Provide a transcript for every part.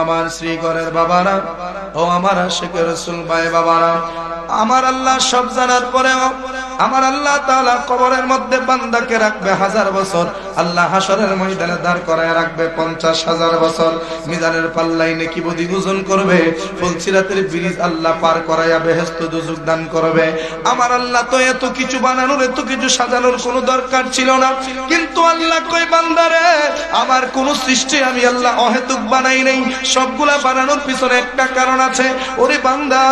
আমার শ্রীগরের বাবারা ও আমার আশিকের রাসূল ভাই বাবারা, আমার আল্লাহ সব জানার পরেও আমার আল্লাহ তাআলা কবরের মধ্যে বান্দাকে রাখবে 1000 বছর, আল্লাহ হাশরের ময়দানে দাঁড় করায় রাখবে 50,000 বছর। মিজানের পাল্লায় নেকি বদি ওজন করবে, ফুলসিরাতের ব্রিজ আল্লাহ পার করায়া বেহেশত দুজুক দান করবে। আমার আল্লাহ তো এত কিছু বানানোর, এত কিছু সাজানোর কোনো দরকার ছিল না, কিন্তু আল্লাহ কই বান্দারে আমার কোন সৃষ্টি আমি আল্লাহ অহেতুক বানাই নাই, সবগুলা বানানোর পিছনে একটা কারণ আছে। ওরে বান্দা,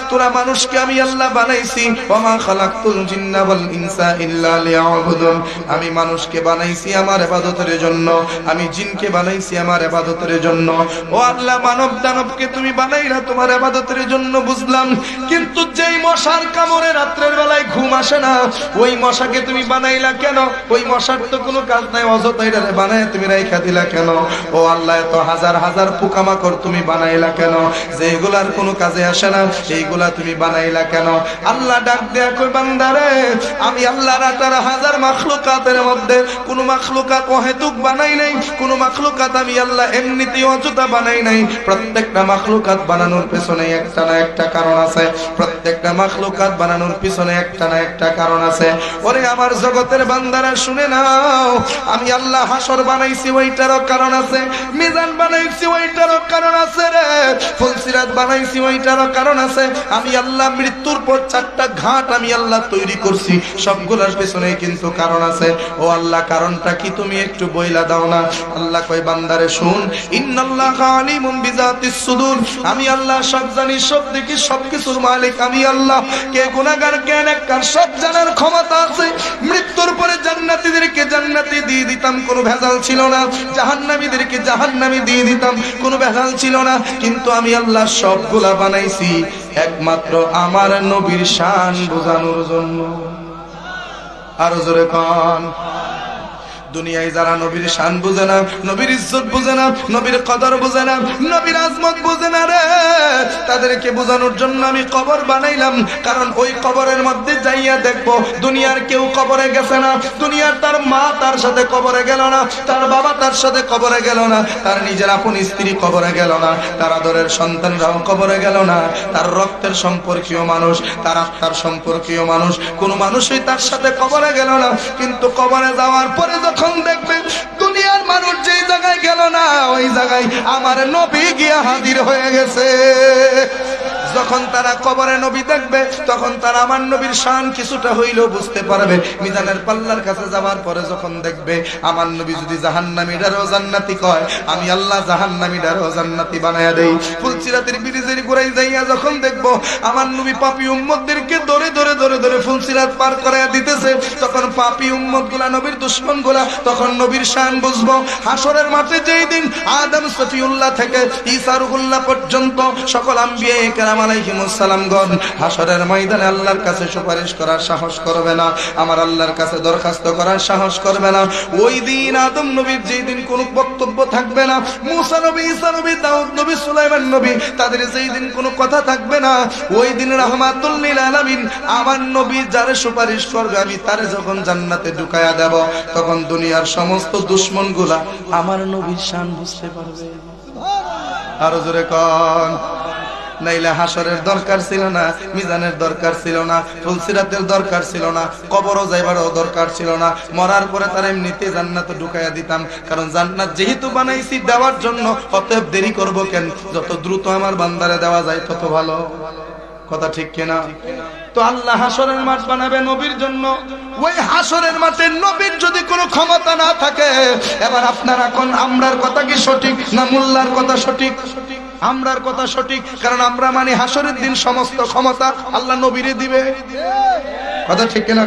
তোরা মানুষকে আমি আল্লাহ বানাইছি, ওমা খালাকতুল জিন্না ওয়াল ইনসা ইল্লা লিয়াবুদুন, আমি মানুষকে বানাইছি আমার ইবাদতের জন্য, আমি জিনকে বানাইছি আমার ইবাদতের জন্য। ও আল্লাহ, মানব দানবকে তুমি বানাইলা তোমার ইবাদতের জন্য বুঝলাম, কিন্তু যেই মশার কামড়ে রাত্রের বেলায় ঘুম আসে না, ওই মশাকে তুমি বানাইলা কেন? ওই মশার তো কোনো কাজ নাই, অযথা এটারে বানায় তুমি রাইখা দিলা কেন? ও আল্লাহ, এত হাজার হাজার পোকামাকড় তুমি বানাইলা কেন? যেগুলার কোনো কাজে আসে না সেইগুলা তুমি বানাইলা কেন? আল্লাহ ডাক দেয়া কই বান্দারে, আমি আল্লাহ রাতার হাজার মাখলুকাতের মধ্যে কোন মাখলুকাত অহেতুক বানাই নাই, কোন মাখলুকাত আমি আল্লাহ এমনিতেই অযথা বানাই নাই। প্রত্যেকটা মাখলুকাত বানানোর পেছনে একটা না একটা কারণ আছে, প্রত্যেকটা মাখলুকাত বানানোর পিছনে একটা না একটা কারণ আছে। ওরে আমার জগতের বান্দারা শুনে নাও, আমি আল্লাহ হাশর বানাইছি ওইটারও কারণ আছে, মিজান বানাইছি ওইটারও কারণ আছে রে, ফুলসিরাত বানাইছি ওইটারও কারণ আছে। আমি আল্লাহ মৃত্যুর পর 4টা ঘাট আমি আল্লাহ তৈরি করছি, সবগুলোর পেছনে কিন্তু কারণ আছে। ও আল্লাহ, কারণটা কি তুমি একটু বইলা দাও না? আল্লাহ কই বান্দারে শুন, ইন্নাল্লাহা আলিমুম বিযাতিস সুদূর, আমি আল্লাহ সব জানি, সব দেখি, সবকিছুর মালিক আমি আল্লাহ। কে গুনাহগার কে নেককার সব জানার ক্ষমতা আছে। মৃত্যুর পরে জান্নাতীদেরকে জান্নাতি দিয়ে দিতাম, কোনো ভেজাল ছিল না, জাহান্নামীদেরকে জাহান্নামী দিয়ে দিতাম, কোনো ভেজাল ছিল না। কিন্তু আমি আল্লাহ সবগুলা বানাইছি একমাত্র আমার নবীর শান বোঝানোর জন্য। আরো জোরে কান। দুনিয়ায় যারা নবীর শান বুঝে না, নবীর ইজ্জত বুঝে না, নবীর কদর বুঝে না, নবীর আজমত বুঝে না রে, তাদেরকে বোঝানোর জন্য আমি কবর বানাইলাম। কারণ ওই কবরের মধ্যে যাইয়া দেখবো দুনিয়ার কেউ কবরে গেছে না, দুনিয়ার তার মা তার সাথে কবরে গেল না, তার বাবা তার সাথে কবরে গেল না, তার নিজের আপন স্ত্রী কবরে গেল না, তার আদরের সন্তানরাও কবরে গেল না, তার রক্তের সম্পর্কীয় মানুষ, তার আত্মার সম্পর্কীয় মানুষ, কোনো মানুষই তার সাথে কবরে গেল না। কিন্তু কবরে যাওয়ার পরে যখন দেখবে দুনিয়ার মানুষ যেই জায়গায় গেল না, ওই জায়গায় আমার নবী গিয়া হাজির হয়ে গেছে। যখন তারা কবরে নবী দেখবে, তখন তারা আমার নবীর শান কিছুটা হইলেও বুঝতে পারবে। মিজানের পাল্লার কাছে যাওয়ার পরে যখন দেখবে আমার নবী যদি জাহান্নামীরাও জান্নাতি কয়, আমি আল্লাহ জাহান্নামীরাও জান্নাতি বানায়া দেই। ফুলসিরাতের ব্রিজের গোড়ায় যাইয়া যখন দেখবো আমার নবী পাপী উম্মতদেরকে ধরে ধরে ধরে ধরে ফুলসিরাত পার করায়া দিতেছে, তখন পাপী উম্মতগুলা, নবীর দুশমনগুলা, তখন নবীর শান বুঝবো। হাশরের মাঠে যেই দিন আদম সফিউল্লাহ থেকে ঈসা রুহুল্লাহ পর্যন্ত সকল আম্বিয়া কেরাম আলাইহিমুস সালামগণ হাশরের ময়দানে আল্লাহর কাছে সুপারিশ করার সাহস করবে না, আমার আল্লাহর কাছে দরখাস্ত করার সাহস করবে না। ওই দিন আদম নবীর যেই দিন কোনো বক্তব্য থাকবে না, মুসা নবী, ঈসা নবী, দাউদ নবী, সুলাইমান নবী, তাদের যেই দিন কোনো কথা থাকবে না, ওই দিন রাহমাতুল লিল আলামিন আমার নবী যারে সুপারিশ করবে, আমি তারে যখন জান্নাতে ঢুকায়া দেব, তখন দুনিয়ার সমস্ত দুশমনগুলা আমার নবীর শান বুঝতে পারবে। আরো জোরে কোন। নাইলে হাশরের দরকার ছিল না, মিজানের দরকার ছিল না, ফুলসিরাতের দরকার ছিল না, কবরও যাইবারও দরকার ছিল না। মরার পরে তার এমনিতে জান্নাতে ঢুকাইয়া দিতাম, কারণ জান্নাত যেহেতু বানাইছি দেওয়ার জন্য, অতএব দেরি করব কেন? যত দ্রুত আমার বান্দারে দেওয়া যায় তত ভালো। কথা ঠিক কিনা? তো আল্লাহ হাশরের মাঠ বানাবে নবীর জন্য। ওই হাশরের মাঠে নবীর যদি কোনো ক্ষমতা না থাকে, এবার আপনারা কোন আমরার কথা কি সঠিক না মোল্লার কথা সঠিক? আমরার কথা সঠিক, কারণ আমরা মানে হাশরের দিন সমস্ত ক্ষমতা আল্লাহ নবীরে দিবে। কথা ঠিক কিনা?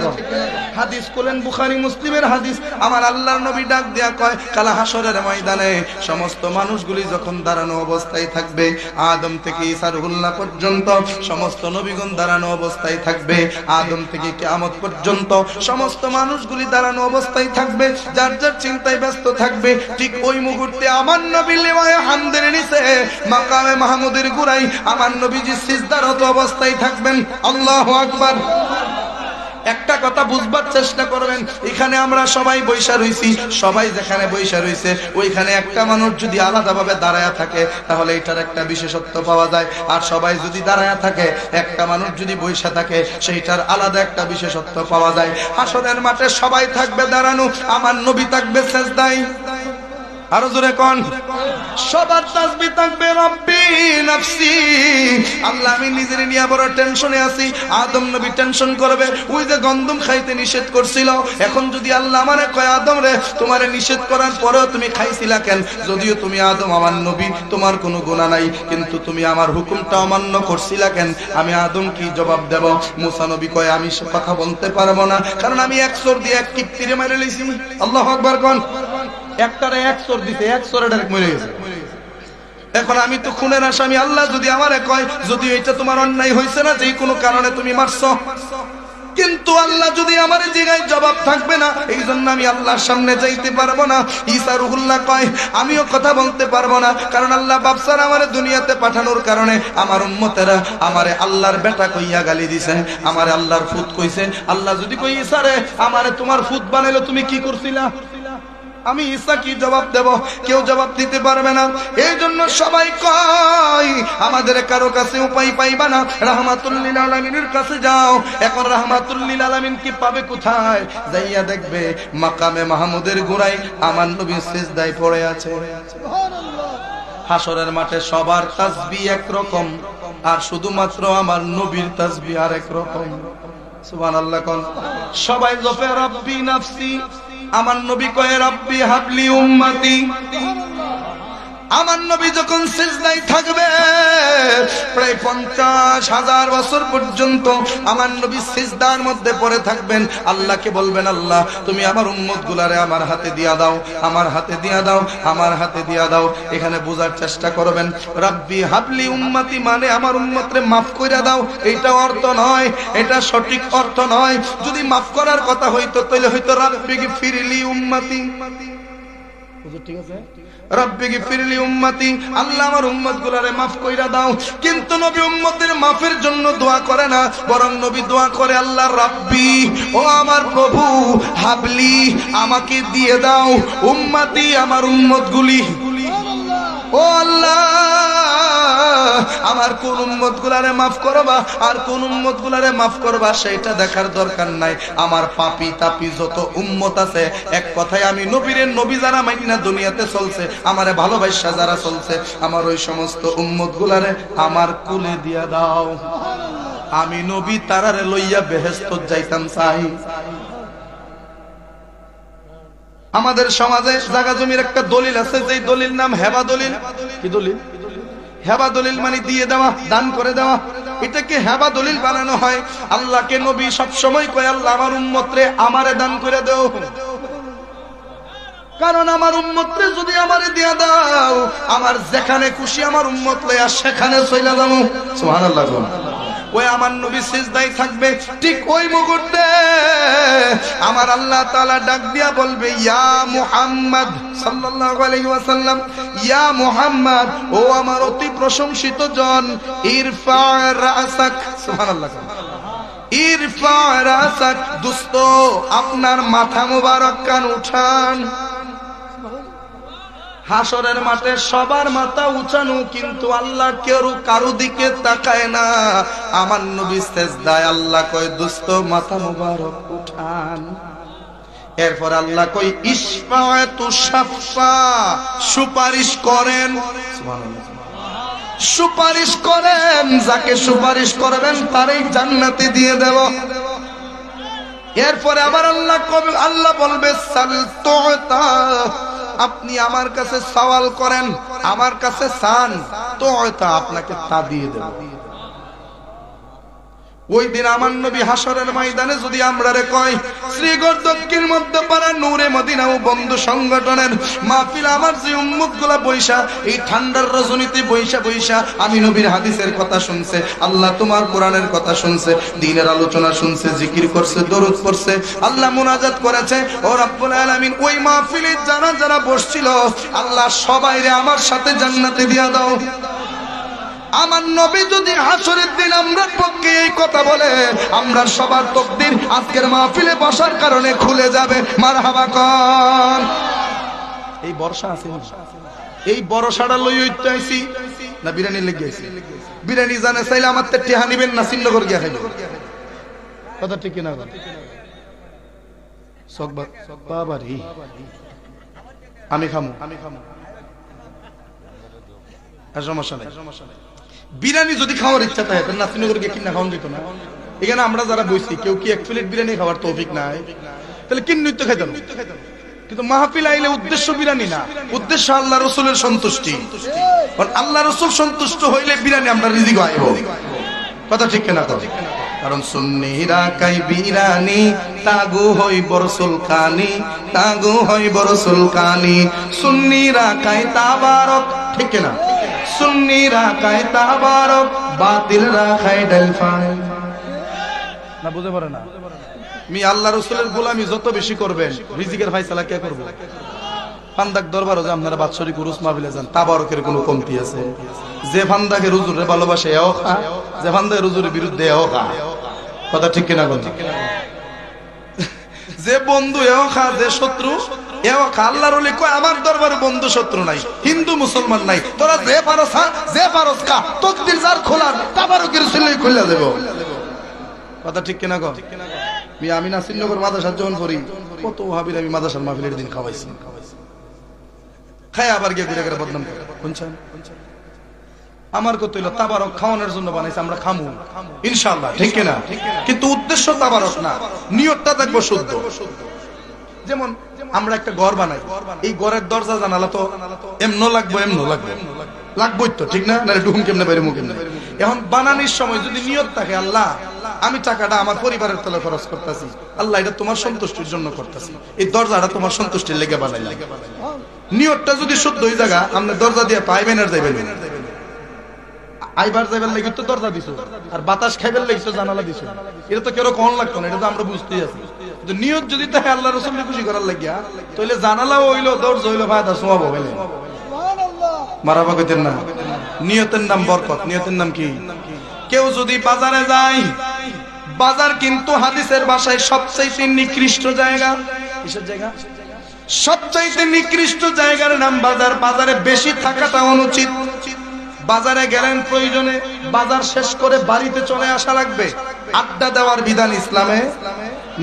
হাদিস বলেন, বুখারী মুসলিমের হাদিস, আমার আল্লাহর নবী ডাক দেয়া কয়, কাল হাশরের ময়দানে সমস্ত মানুষগুলি যখন দাঁড়ানো অবস্থায় থাকবে, আদম থেকে ঈসা রুহুল্লাহ পর্যন্ত সমস্ত নবীগণ দাঁড়ানো অবস্থায় থাকবে, আদম থেকে কিয়ামত পর্যন্ত সমস্ত মানুষগুলি দাঁড়ানো অবস্থায় থাকবে, যার যার চিন্তায় ব্যস্ত থাকবে। ঠিক ওই মুহূর্তে আমার নবী লিওয়ায়ে হামদের নিচে মাকামে মাহমুদের গোড়ায় আমার নবীজি সিজদারত অবস্থায় থাকবেন। আল্লাহু আকবার। একটা কথা বুঝবার চেষ্টা করবেন, এখানে আমরা সবাই বৈশা রইছি, সবাই যেখানে বৈশা রইছে ওইখানে একটা মানুষ যদি আলাদাভাবে দাঁড়ায়া থাকে তাহলে এটার একটা বিশেষত্ব পাওয়া যায়। আর সবাই যদি দাঁড়ায়া থাকে, একটা মানুষ যদি বৈশা থাকে সেইটার আলাদা একটা বিশেষত্ব পাওয়া যায়। হাসরের মাঠে সবাই থাকবে দাঁড়ানো, আমার নবী থাকবে সিজদায়। আরো জোরে কোন, সবার তাসবিহ থাকবে রব্বি নাফসি। আল্লাহ আমি নিজের নিয়ে বড় টেনশনে আছি। আদম নবী টেনশন করবে, ওই যে গন্ধম খাইতে নিষেধ করছিল, এখন যদি আল্লাহ আমারে কয় আদম রে তোমারে নিষেধ করার পরেও তুমি খাইছিলা কেন? যদিও তুমি আদম আমার নবী, তোমার কোনো গুনাহ নাই, কিন্তু তুমি আমার হুকুমটা অমান্য করছিলা কেন? আমি আদম কি জবাব দেব? মুসা নবী কয় আমি সে কথা বলতে পারবো না, কারণ আমি এক চোর দিয়ে এক কিপ্তিরে মেরে লইছি। আল্লাহু আকবার কোন, একটারে এক চোর দিতে, এক চোরে ডাইরেক্ট মরে গেছে। এখন আমি তো খুনের আসামি। আল্লাহ যদি আমারে কয় যদি এটা তোমার অন্যায় হয়েছে না, যে কোনো কারণে তুমি মারছো, কিন্তু আল্লাহ যদি আমার জায়গায় জবাব থাকবে না, এই জন্য আমি আল্লাহর সামনে যাইতে পারবো না। ঈসা রুহুল্লাহ কয় আমিও কথা বলতে পারবো না, কারণ আল্লাহ বাপসার আমার দুনিয়াতে পাঠানোর কারণে আমার উম্মতেরা আমারে আল্লাহর বেটা কইয়া গালি দিছে, আমারে আল্লাহর ফুত কইছে। আল্লাহ যদি কই ঈসা রে আমারে তোমার ফুত বানাইলো, তুমি কি করছিলা? আমি ঈসা কি জবাব দেব? কেউ জবাব দিতে পারবে না। এই জন্য সবাই কয় আমাদের কারো কাছে উপায় পাইবা না, রাহমাতুল লিল আলামিনের কাছে যাও। এখন রাহমাতুল লিল আলামিন কি পাবে কোথায়? যাইয়া দেখবে মাকামে মাহমুদের গোড়ায় আমার নবী সিজদায় পড়ে আছে। সুবহানাল্লাহ। হাসরের মাঠে সবার তাসবিহ একরকম, আর শুধুমাত্র আমার নবীর তাসবিহ আরেক রকম। সুবহানাল্লাহ কোন, সবাই জপে রব্বি নাফসি, আমার নবী কয় রব্বি হাবলি উম্মতি। আমার নবী যখন সিজদায় থাকবে প্রায় 50,000 বছর পর্যন্ত আমার নবী সিজদার মধ্যে পড়ে থাকবেন। আল্লাহকে বলবেন আল্লাহ তুমি আমার উম্মতগুলারে আমার হাতে দিয়া দাও, আমার হাতে দিয়া দাও, আমার হাতে দিয়া দাও। এখানে বোঝার চেষ্টা করবেন, রব্বি হাবলি উম্মতি মানে আমার উম্মতরে মাফ কইরা দাও, এইটা অর্থ নয়, এটা সঠিক অর্থ নয়। যদি মাফ করার কথা হইতো তাহলে হয়তো রব্বি গফিরলি উম্মতি। ঠিক আছে, রব্বি গফিরলি উম্মতি, আল্লাহ আমার উম্মতগুলোরে maaf কইরা দাও। কিন্তু নবী উম্মতের মাফের জন্য দোয়া করে না, বরং নবী দোয়া করে আল্লাহ রাব্বি, ও আমার প্রভু, হাবলি আমাকে দিয়ে দাও, উম্মতি আমার উম্মতগুলি। ও আল্লাহ আমার কোন উম্মতগুলারে maaf করবা আর কোন উম্মতগুলারে maaf করবা সেটা দেখার দরকার নাই। আমার পাপী তাপী যত উম্মত আছে, এক কথায় আমি নবীরে নবী যারা মাইনা দুনিয়াতে চলছে, আমারে ভালোবাসা যারা চলছে, আমার ওই সমস্ত উম্মতগুলারে আমার কুলে দিয়া দাও। আমি নবী তারারে লইয়া বেহেশত যাইতাম চাই। আমাদের সমাজে জায়গা জমির একটা দলিল আছে, যে দলিল নাম হেবা দলিল। কি দলিল? হেবা দলিল মানে দিয়ে দেওয়া, দান করে দেওয়া। এটাকে হেবা দলিল বানানো হয়। আল্লাহকে নবী সব সময় কয় আল্লাহ আমার উম্মতরে আমারে দান করে দাও, কারণ আমার উম্মতরে যদি আমারে দিয়া দাও, আমার যেখানে খুশি আমার উম্মত লইয়া সেখানে চইলা যাবো। সুবহানাল্লাহ। ওই আমার নবী সিজদায় থাকবে, ঠিক ওই মুহূর্তে আমার আল্লাহ তাআলা ডাক দিয়া বলবে ইয়া মুহাম্মদ সাল্লাল্লাহু আলাইহি ওয়াসাল্লাম, ইয়া মুহাম্মদ, ও আমার অতি প্রশংসিত জন, ইরফা রাসাক। সুবহানাল্লাহ। ইরফা রাসাক, দোস্ত আপনার মাথা মোবারক কান উঠান। হাসরের মাঠে সবার মাথা উঁচানো, কিন্তু আল্লাহ কেউ কারো দিকে তাকায় না। আমার নবী সিজদায়, আল্লাহ কয় দোস্ত মাথা মোবারক উঠান। এরপর আল্লাহ কই ইশফাআতু শাফা, সুপারিশ করেন। সুবহানাল্লাহ। সুপারিশ করেন, যাকে সুপারিশ করবেন তারই জান্নাতে দিয়ে দেব। এরপরে আবার আল্লাহ বলবে সাল তুতা, আপনি আমার কাছে সওয়াল করেন, আমার কাছে চান, তো আপনাকে তা দিয়ে দেব। ওই দিন আমার নবী হাসরের ময়দানে যদি আমরারে কয় শ্রীগড় দক্ষিণ মধ্যপাড়া নূরে মদিনা ও বন্ধু সংগঠনের মাহফিল, আমার যে উম্মতগুলা বৈশা এই ঠান্ডার রজনীতে বৈশা বৈশা আমি নবীর হাদিসের কথা শুনছে, আল্লাহ তোমার কোরআনের কথা শুনছে, দ্বীনের আলোচনা শুনছে, জিকির করছে, দরুদ পড়ছে, আল্লাহ মুনাজাত করেছে, ও রব্বুল আলামিন ওই মাহফিলে যারা যারা বসছিল আল্লাহ সবাইরে আমার সাথে জান্নাতে দিয়া দাও। আমার নবী যদি হাসরের দিন আমরা পক্ষে এই কথা বলে, আমরা সবার তকদির আজকের মাহফিলে বসার কারণে খুলে যাবে। মারহাবা কর। এই বর্ষা আছে, এই বর্ষাটা লই হইতে আইছি না বিরিয়ানি লেগে আইছি? বিরিয়ানি জানে চাইলে আমার তে টিহা নিবেন না শ্রীনগর গিয়া খাইবেন? কথা ঠিক না? বাবারি আমি খামু, সমস্যা নাই। বিরিয়ানি যদি খাওয়ার ইচ্ছা থাকে তাহলে নাসিনগর গিয়ে কিনা খাওয়ান যেত না? এখানে আমরা যারা বইছি কেউ কি এক প্লেট বিরিয়ানি খাওয়ার তৌফিক নাই, তাহলে কিনে তো খাইতাম। কিন্তু মাহফিল আইলে উদ্দেশ্য বিরিয়ানি না, উদ্দেশ্য আল্লাহ রসুলের সন্তুষ্টি। আল্লাহ রসুল সন্তুষ্ট হইলে বিরিয়ানি আমরা রিজিক আইব। কথা ঠিক না? কারণ সুন্নিরা কাই বিরানি তাগু হই বরসুল কানি, তাগু হই বরসুল কানি। সুন্নিরা কাই তাবারক, ঠিক না? সুন্নিরা কাই তাবারক, বাতিলরা খায় ডাল ফাই। না বুঝতে পারে না? মি আল্লাহ রাসূলের গোলামি যত বেশি করবেন রিজিকের ফয়সালা কে করবে? ফান্দাক দরবারও যে আপনারা বাৎসরিক উরুস মাহফিলে যান, তাবারকের কোনো কমতি আছে? যে ফান্দাকে রুজুরে ভালোবাসে এও খা, যে ফান্দাকে রুজুরের বিরুদ্ধে এও খা। কথা ঠিক কিনা? কথা। যে বন্ধু এও খা, যে শত্রু এও খা। আল্লাহর ওলি কয় আমার দরবারে বন্ধু শত্রু নাই, হিন্দু মুসলমান নাই। তোরা যে পারস খা, যে পারস খা, তকদির যার খোলার তাবারকের সিলাই খুলে দেব। কথা ঠিক কিনা? কথা। আমি নাসিরনগর মাদ্রাসা যখন করি, কত ওয়াহাবির আমি মাদ্রাসার মাহফিলের দিন খাওয়াইছি, খায় আবার গিয়ে ঘুরে ঘুরে বদনাম করে। শুনছেন? আমার কত হইলো তাবারক খাওয়ানোর জন্য বানাইছে, আমরা খামু ইনশাআল্লাহ, ঠিক কিনা? কিন্তু উদ্দেশ্য তাবারক না, নিয়তটা দেখবো শুদ্ধ। যেমন আমরা একটা ঘর বানাই, এই ঘরের দরজা জানালা তো এমনো লাগবো, এমনো লাগবে, লাগবোই তো, ঠিক না? নাহলে ঢুকুম কেমনে বাইরে মুখ কেমনে? এখন বানানোর সময় যদি নিয়ত থাকে আল্লাহ আমি টাকাটা আমার পরিবারের তলে খরচ করতেছি, আল্লাহ এটা তোমার সন্তুষ্টির জন্য করতেছি, এই দরজাটা তোমার সন্তুষ্টির লেগে বানাইলাম। নিয়তটা যদি শুদ্ধ হয়ে জায়গা, আপনি দরজা দিয়ে পাইবেন আর যাইবেন, আইবার যাইবার লাগি তো দরজা দিছো, আর বাতাস খাইবার লাগি তো জানালা দিছো। এটা তো কেউ কখন লাগতো না, এটা তো আমরা বুঝতেই আছি। কিন্তু নিয়ত যদি তাকে আল্লাহ রাসূলকে খুশি করার লাগিয়া, তাহলে জানালাও হইলো, দরজা হইলো, ফায়দা সোয়াবো হইলে। মারাবা কইতেন না? নিয়তের নাম বরকত। নিয়তের নাম কি? কেউ যদি বাজারে যায়, বাজার কিন্তু হাদিসের ভাষায় সবচেয়ে নিকৃষ্ট জায়গা। কিসের জায়গা? সবচেয়ে নিকৃষ্ট জায়গার নাম বাজার। বাজারে বেশি থাকাটা অনুচিত। বাজারে গেলেন প্রয়োজনে, বাজার শেষ করে বাড়িতে চলে আসা লাগবে। আড্ডা দেওয়ার বিধান ইসলামে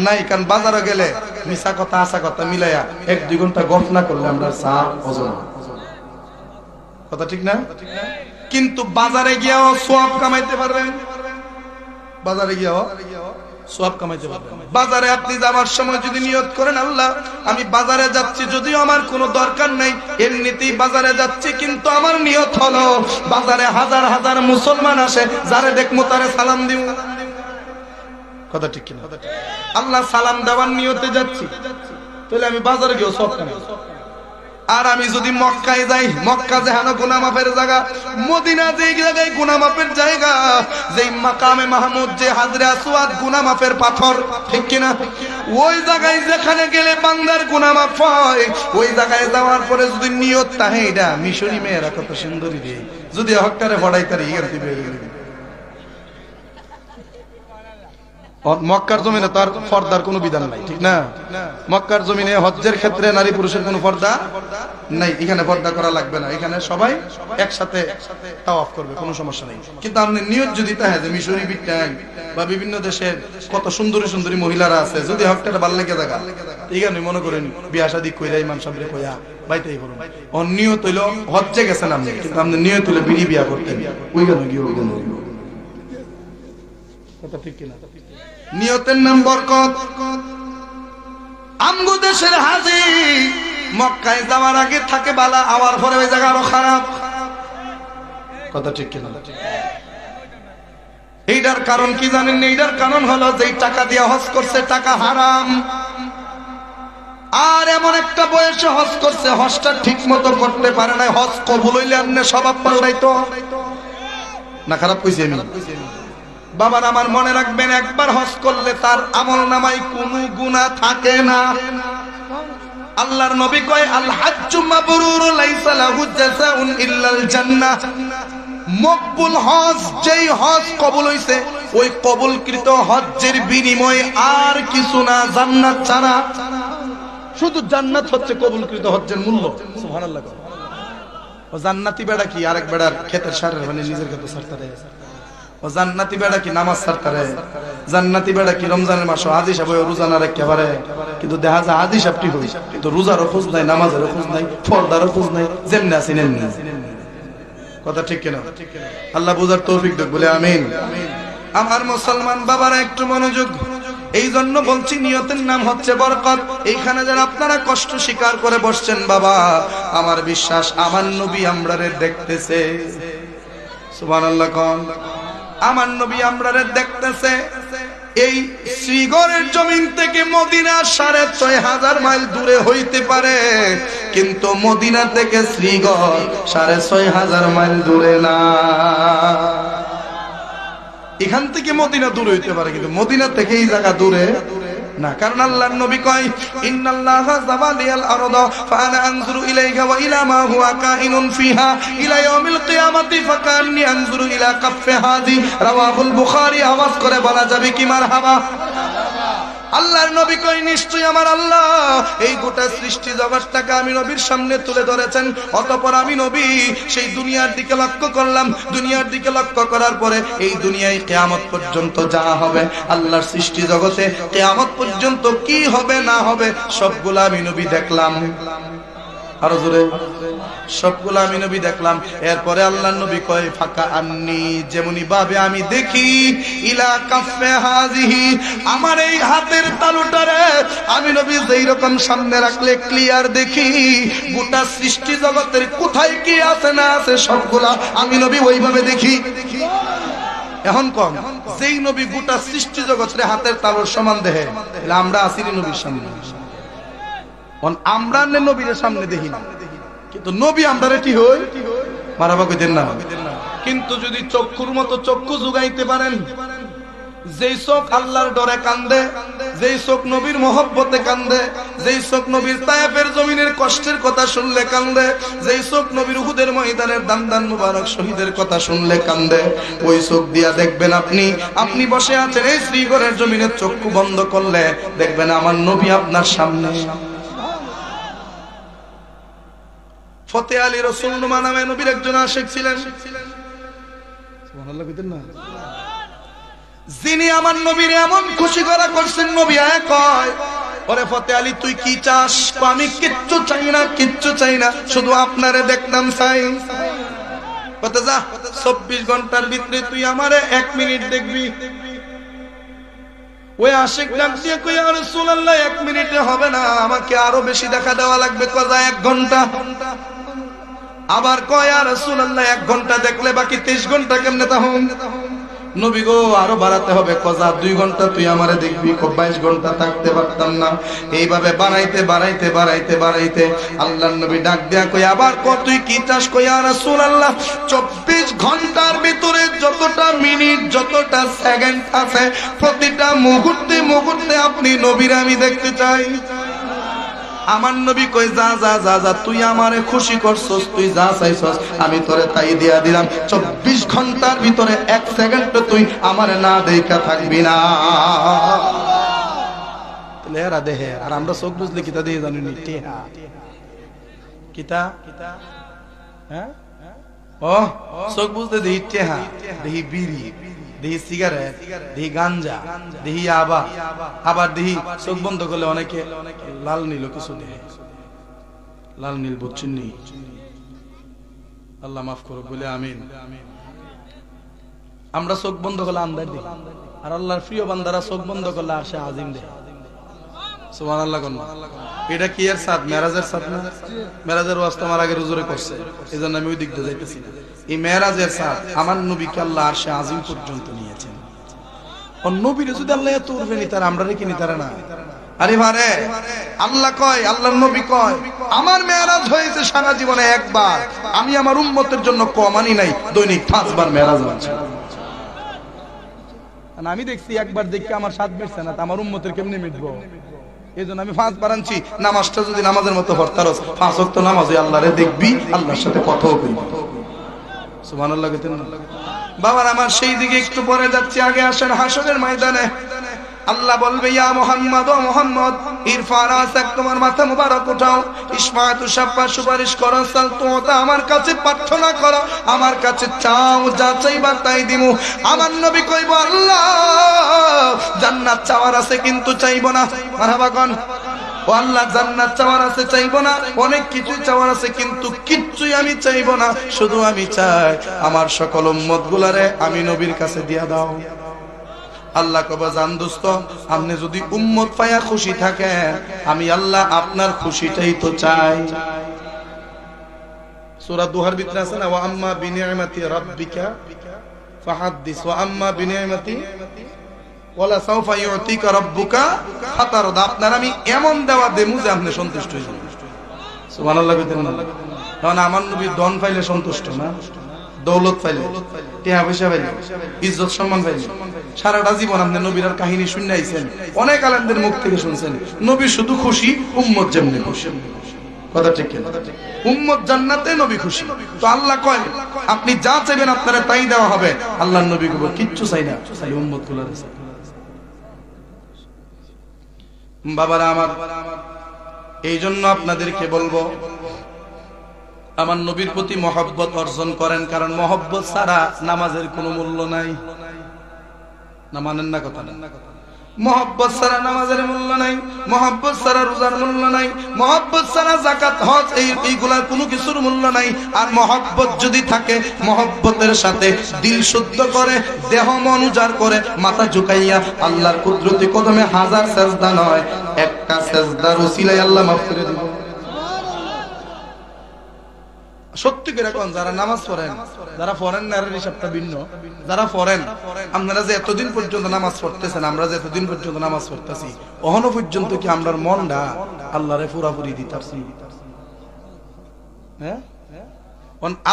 নাই। কারণ বাজারে গেলে মিছা কথা আসা কথা মিলাইয়া 1-2 ঘন্টা গল্প না করলে আমরা সাপ ওজন। কথা ঠিক না? কিন্তু বাজারে গিয়েও সওয়াব কামাইতে পারবেন। বাজারে গিয়েও সওয়াব কামাইতে পারবেন। বাজারে আপনি যাওয়ার সময় যদি নিয়ত করেন আল্লাহ আমি বাজারে যাচ্ছি, যদিও আমার কোনো দরকার নাই, এমনিতেই বাজারে যাচ্ছি, কিন্তু আমার নিয়ত হলো বাজারে হাজার হাজার মুসলমান আসে, যারে দেখমু তারে সালাম দিব। কথা ঠিক কিনা? আল্লাহ সালাম দেওয়ার নিয়তে যাচ্ছি, তাহলে আমি বাজারে গিয়েও সওয়াব কামাই। আর আমি যদি মক্কায় যাই, মক্কা যেখানে গুনাহ মাফের জায়গা, মদিনা যেই জায়গায় গুনাহ মাফের জায়গা, যেই মাকামে মাহমুদ, যে হাজরে আসওয়াদ গুনাহ মাফের পাথর, ঠিক কিনা? ওই জায়গায় যেখানে গেলে বান্দার গুনাহ মাফ হয়, ওই জায়গায় যাওয়ার পরে যদি নিয়ত থাকে এটা মিশরি মেয়েরা কত সুন্দরী রে, যদি হকটারে ফড়াই তারে ইয়ার দিবে। মক্কার জমিনে তার পর্দার কোনো বিধান নাই, ঠিক না? মক্কার জমিনে হজ্জের ক্ষেত্রে নারী পুরুষের কোনো পর্দা নাই, এখানে পর্দা করা লাগবে না, এখানে সবাই একসাথে তাওয়াফ করবে, কোনো সমস্যা নেই। কিন্তু আপনি নিয়ত যদি তাহে যে মিশরি বিজ্ঞান বা বিভিন্ন দেশের কত সুন্দরী সুন্দরী মহিলারা আছে, যদি হকটা ভালো লেগে থাকা, এখানে মনে করেন বিয়া শাদী কইরা ইমাম সাহেবরে কইয়া বাইতেই করুন, ওর নিয়ত হইল হজ্জে গেছেন আপনি, কিন্তু আপনি নিয়ত হইলে বিড়ি বিয়া করতেন, ওইখানে গিয়ে ওইখানে কথা ঠিক কিনা? নিয়তের নাম বরকত। আমগো দেশের হাজি মক্কায় যাওয়ার আগে থাকে বালা, আওয়ার পরে ওই জায়গা আরো খারাপ। কথা ঠিক কিনা? এইটার কারণ কি জানেন? এইটার কারণ হলো যে টাকা দিয়ে হজ করছে টাকা হারাম, আর এমন একটা বয়সে হজ করছে হজটা ঠিক মতো করতে পারে না, হজ কবুল হইলে আপনি স্বভাব পাল্টাইতো না। খারাপ কইছি আমি? বাবার আমার মনে রাখবেন, একবার হজ করলে তার আমল নামায় কোনো গুনাহ থাকে না। আল্লাহর নবী কয় আল হাজ্জু মাবরুর লাইসা লাহু জাযাউন ইল্লাল জান্নাহ। মকবুল হজ, যেই হজ কবুল হইছে ওই কবুলকৃত হজ্জের বিনিময়ে আর কিছু না, জান্নাত ছাড়া। শুধু জান্নাত হচ্ছে কবুলকৃত হজ্জের মূল্য। সুবহানাল্লাহ। ও জান্নাতি বেড়া কি আরেক বেড়ার ক্ষেতের সারের মানে নিজের ক্ষেতে সারতারে? ও জান্নাতি বেড়া কি নামাজ সারতারে? জান্নাতি বেড়া কি রমজানের মাসে হাজি সাহেব রোজা না রাখতে পারে? কিন্তু দেখা যায় হাজি সাহেব ঠিক হই, কিন্তু রোজারও খোঁজ নাই, নামাজেরও খোঁজ নাই, ফরদারও খোঁজ নাই, যেমনি আছেন এমনি। কথা ঠিক কিনা? আল্লাহ বুঝার তৌফিক দেখ বলে আমিন। আমার মুসলমান বাবারা একটু মনোযোগ। এই জন্য বলছি নিয়তের নাম হচ্ছে বরকত। এইখানে যারা আপনারা কষ্ট স্বীকার করে বসছেন বাবা, আমার বিশ্বাস আমার নবী আমরারে দেখতেছে। সুবহানাল্লাহ কোন? আমার নবী আমরারে দেখতেছে। এই শ্রীগড়ের জমিন থেকে মদিনা ৬৫০০ মাইল দূরে হইতে পারে, কিন্তু মদিনা থেকে শ্রীগড় ৬৫০০ মাইল দূরে না। এখান থেকে মদিনা দূরে হইতে পারে, কিন্তু মদিনা থেকে এই জায়গা দূরে না। কারণ আল্লাহর নবী কয় ইন্নাল্লাহা যাবালিয়াল আরদা ফাআনা আনজুরু ইলাইহা ওয়া ইলা মা হুয়া কাইনুন ফিহা ইলা ইয়াউমিল কিয়ামাতি ফাকান্নি আনজুরু ইলা কাফফি হাদি। রাওয়াহুল বুখারী। আওয়াজ করে বলা যাবে কি মারহাবা? আল্লাহর নবী কই নিশ্চয়ই আমার আল্লাহ এই গোটা সৃষ্টি জগৎটাকে আমি নবীর সামনে তুলে ধরেছেন। অতঃপর আমি নবী সেই দুনিয়ার দিকে লক্ষ্য করলাম। দুনিয়ার দিকে লক্ষ্য করার পরে এই দুনিয়ায় কিয়ামত পর্যন্ত যা হবে, আল্লাহর সৃষ্টি জগতে কিয়ামত পর্যন্ত কি হবে না হবে সবগুলো আমি নবী দেখলাম। আরো জোরে, সবগুলো আমি নবী দেখলাম। এরপরে আল্লাহর নবী কয় ফাকা আন্নি, যেমনি ভাবে আমি দেখি ইলা কাফে হাজিহি, আমার এই হাতের তালুটারে আমি নবী যেই রকম সামনে রাখলে ক্লিয়ার দেখি, গোটা সৃষ্টি জগতের কোথায় কি আছে না আছে সবগুলা আমি নবী ওইভাবে দেখি। এখন কোন যেই নবী গোটা সৃষ্টি জগতের হাতের তালুর সমান দেখে, আমরা আসিনি নবীর সামনে। আমরা নবীর সামনে দেখি না, কিন্তু নবী আমরা কি হই মারাবা কইতেন না। কিন্তু যদি চক্ষুর মতো চক্ষু জুগাইতে পারেন, যেই চোখ আল্লাহর ডরে কান্দে, যেই চোখ নবীর মহব্বতে কান্দে, যেই চোখ নবীর তায়েফের জমিনের কষ্টের কথা শুনলে কান্দে, যেই চোখ নবীর উহুদের ময়দানের দান মুবারক শহীদের কথা শুনলে কান্দে, ওই চোখ দিয়া দেখবেন আপনি বসে আছেন এই শ্রীগড়ের জমিনের চক্ষু বন্ধ করলে দেখবেন আমার নবী আপনার সামনে। ফতে আলী রাসূলুল্লাহ নামে নবীর একজন আশিক ছিলেন। সুবহানাল্লাহ কইতেন না? যিনি আমার নবীর এমন খুশি করা করছেন, নবী আয় কয় ওরে ফতে আলী তুই কি চাস? আমি কিচ্ছু চাই না, কিচ্ছু চাই না, শুধু আপনারে দেখতাম চাই। কত যা ২৪ ঘন্টার ভিতরে তুই আমারে ১ মিনিট দেখবি। ওই আশিক ডাক দিয়ে কই ইয়া রাসূলুল্লাহ ১ মিনিটে হবে না, আমাকে আরো বেশি দেখা দেওয়া লাগবে, কজা ১ ঘন্টা। আবার কয় ইয়া রাসূলুল্লাহ ১ ঘন্টা দেখলে বাকি ৩০ ঘন্টা কেমনে তাহম? নবী গো আরো বাড়াতে হবে, কজা ২ ঘন্টা তুই আমারে দেখবি, ২২ ঘন্টা থাকতে পারতাম না। এইভাবে বাড়াইতে আল্লাহর নবী ডাক দিয়া কই আবার ক তুই কি চাস? কই ইয়া রাসূলুল্লাহ ২৪ ঘন্টার ভিতরে যতটা মিনিট যতটা সেকেন্ড আছে প্রতিটা মুহূর্তে মুহূর্তে আপনি নবীর আমি দেখতে চাই। আমার নবী কই যা যা যা যা তুই আমারে খুশি করছস, তুই যা চাইছস আমি তোরে তাই দিয়া দিলাম। ২৪ ঘন্টার ভিতরে ১ সেকেন্ড তুই আমারে না দেখা থাকবি না। লেরা দেহে আর আমরা চোখ বুঝলে কিতা দিয়ে জানি নি টেহা কিতা হ্যাঁ ও চোখ বুঝতে দেহি টেহা, দেহি বিড়ি, দেহি সিগারেট, দেহি গাঞ্জা, দেহি আবার দেহি চোখ বন্ধ করলে অনেকে লাল নীল কিছু দেহে, লাল নীল বুঝছেন নি? আল্লাহ মাফ করুক বলে আমিন। আমরা চোখ বন্ধ করলে আন্দার দিই, আর আল্লাহর প্রিয় বান্দারা চোখ বন্ধ করলে আসে আজিম দেয়। সুবহানাল্লাহ কোন এটা কি এর সাথ? মেরাজের সাথ না? মেরাজের ওয়াজ তো আমার আগে হুজুরে করছে, এজন্য আমি ওই দিক দিয়ে যাইতেছি না। এই মেরাজের সাথ আমার নবীকে আল্লাহ আরশে আজিম পর্যন্ত নিয়েছেন। ও নবীর যদি আল্লাহ এত উঠবে নি তার আমরা রেখে নি তারা না। আরে ভারে আল্লাহ কয়, আল্লাহর নবী কয় আমার মেরাজ হয়েছে সারা জীবনে একবার, আমি আমার উম্মতের জন্য কমানি নাই, দৈনিক ৫ বার মেরাজ হচ্ছে। আমি দেখছি একবার দেখে আমার স্বাদ মিটছে না, আমার উম্মতের কেমনে মিটবো? এইজন্য আমি 5 বার আনছি। নামাজটা যদি নামাজের মতো পড়তারস 5 ওয়াক্ত নামাজে আল্লাহরে দেখবি, আল্লাহর সাথে কথাও কইবি। সুবহানাল্লাহ। বাবার আমার সেই দিকে একটু পরে যাচ্ছি, আগে আসেন হাসরের ময়দানে। আল্লাহ বলবে ইয়া মুহাম্মদ, ও মুহাম্মদ ইরফা রাসাক, তোমার মাথা মুবারক উঠাও, ইসমাতু শাফা, সুপারিশ করো, সাল তুতা, আমার কাছে প্রার্থনা করো, আমার কাছে চাও, যা চাইবা তাই দিমু। আমার নবী কইব আল্লাহ জান্নাত চাওয়ার আছে কিন্তু চাইবো না। মারহাবা কোন। ও আল্লাহ জান্নাত চাওয়ার আছে চাইবো না, অনেক কিছু চাওয়ার আছে কিন্তু কিচ্ছুই আমি চাইবো না, শুধু আমি চাই আমার সকল উম্মত গুলারে আমি নবীর কাছে দিয়া দাও। আল্লাহ কবে জান দোস্ত, আপনি যদি উম্মত পায়া খুশি থাকেন, আমি আল্লাহ আপনার খুশিটাই তো চাই। সূরা দুহার ভিতরে আছে না, ওয়া আম্মা বিনিআমাতি রাব্বিকা ফাহাদ্দিস, ওয়া আম্মা বিনিআমাতি ওয়ালা সাওফা ইউতিকা রাব্বুকা ফাতারদা। আপনার আমি এমন দেওয়া দেমু যে আপনি সন্তুষ্ট হয়ে যাবেন। সুবহানাল্লাহ। কারণ আমার নবী ধন পাইলে সন্তুষ্ট না, দৌলত পাইলে, টাকা পয়সা পাইলে, ইজ্জত সম্মান পাইলে। সারাটা জীবন আপনি নবীর কাহিনী শুনে আইছেন, অনেক আলেমদের মুখ থেকে শুনছেন, নবী শুধু খুশি, উম্মত যেমনি খুশি। কথা ঠিক কিনা? উম্মত জান্নাতে, নবী খুশি। তো আল্লাহ কয় আপনি যা চাইবেন আপনারা তাই দেওয়া হবে। আল্লাহর নবী কইবো কিচ্ছু চাই না, খালি উম্মত গুলার। বাবারা আমার, এই জন্য আপনাদেরকে বলবো আমার নবীর প্রতি মহব্বত অর্জন করেন, কারণ মহব্বত ছাড়া নামাজের কোনো মূল্য নাই। না মানেন না কথা? মহব্বত ছাড়া নামাজের মূল্য নাই, মহব্বত ছাড়া রোজার মূল্য নাই, মহব্বত ছাড়া যাকাত হজ এইগুলার কোনো কিছুর মূল্য নাই। আর মহব্বত যদি থাকে, মহব্বতের সাথে দিল শুদ্ধ করে, দেহ মন উজাড় করে, মাথা ঝুঁকাইয়া আল্লাহর কুদরতি কদমে হাজার সেজদা নয়, একটা সেজদার উসিলায় আল্লাহ মাফ করে দিবেন। সত্যি করে কোন যারা নামাজ পড়েন, যারা পড়েন না হিসাবটা ভিন্ন। যারা পড়েন, আপনারা যে এতদিন পর্যন্ত নামাজ পড়তেছেন, আমরা যে এতদিন পর্যন্ত নামাজ পড়তেছি, অহনো পর্যন্ত কি আমরার মনটা আল্লাহরে পুরাপুরি দিতাছি? হ্যাঁ,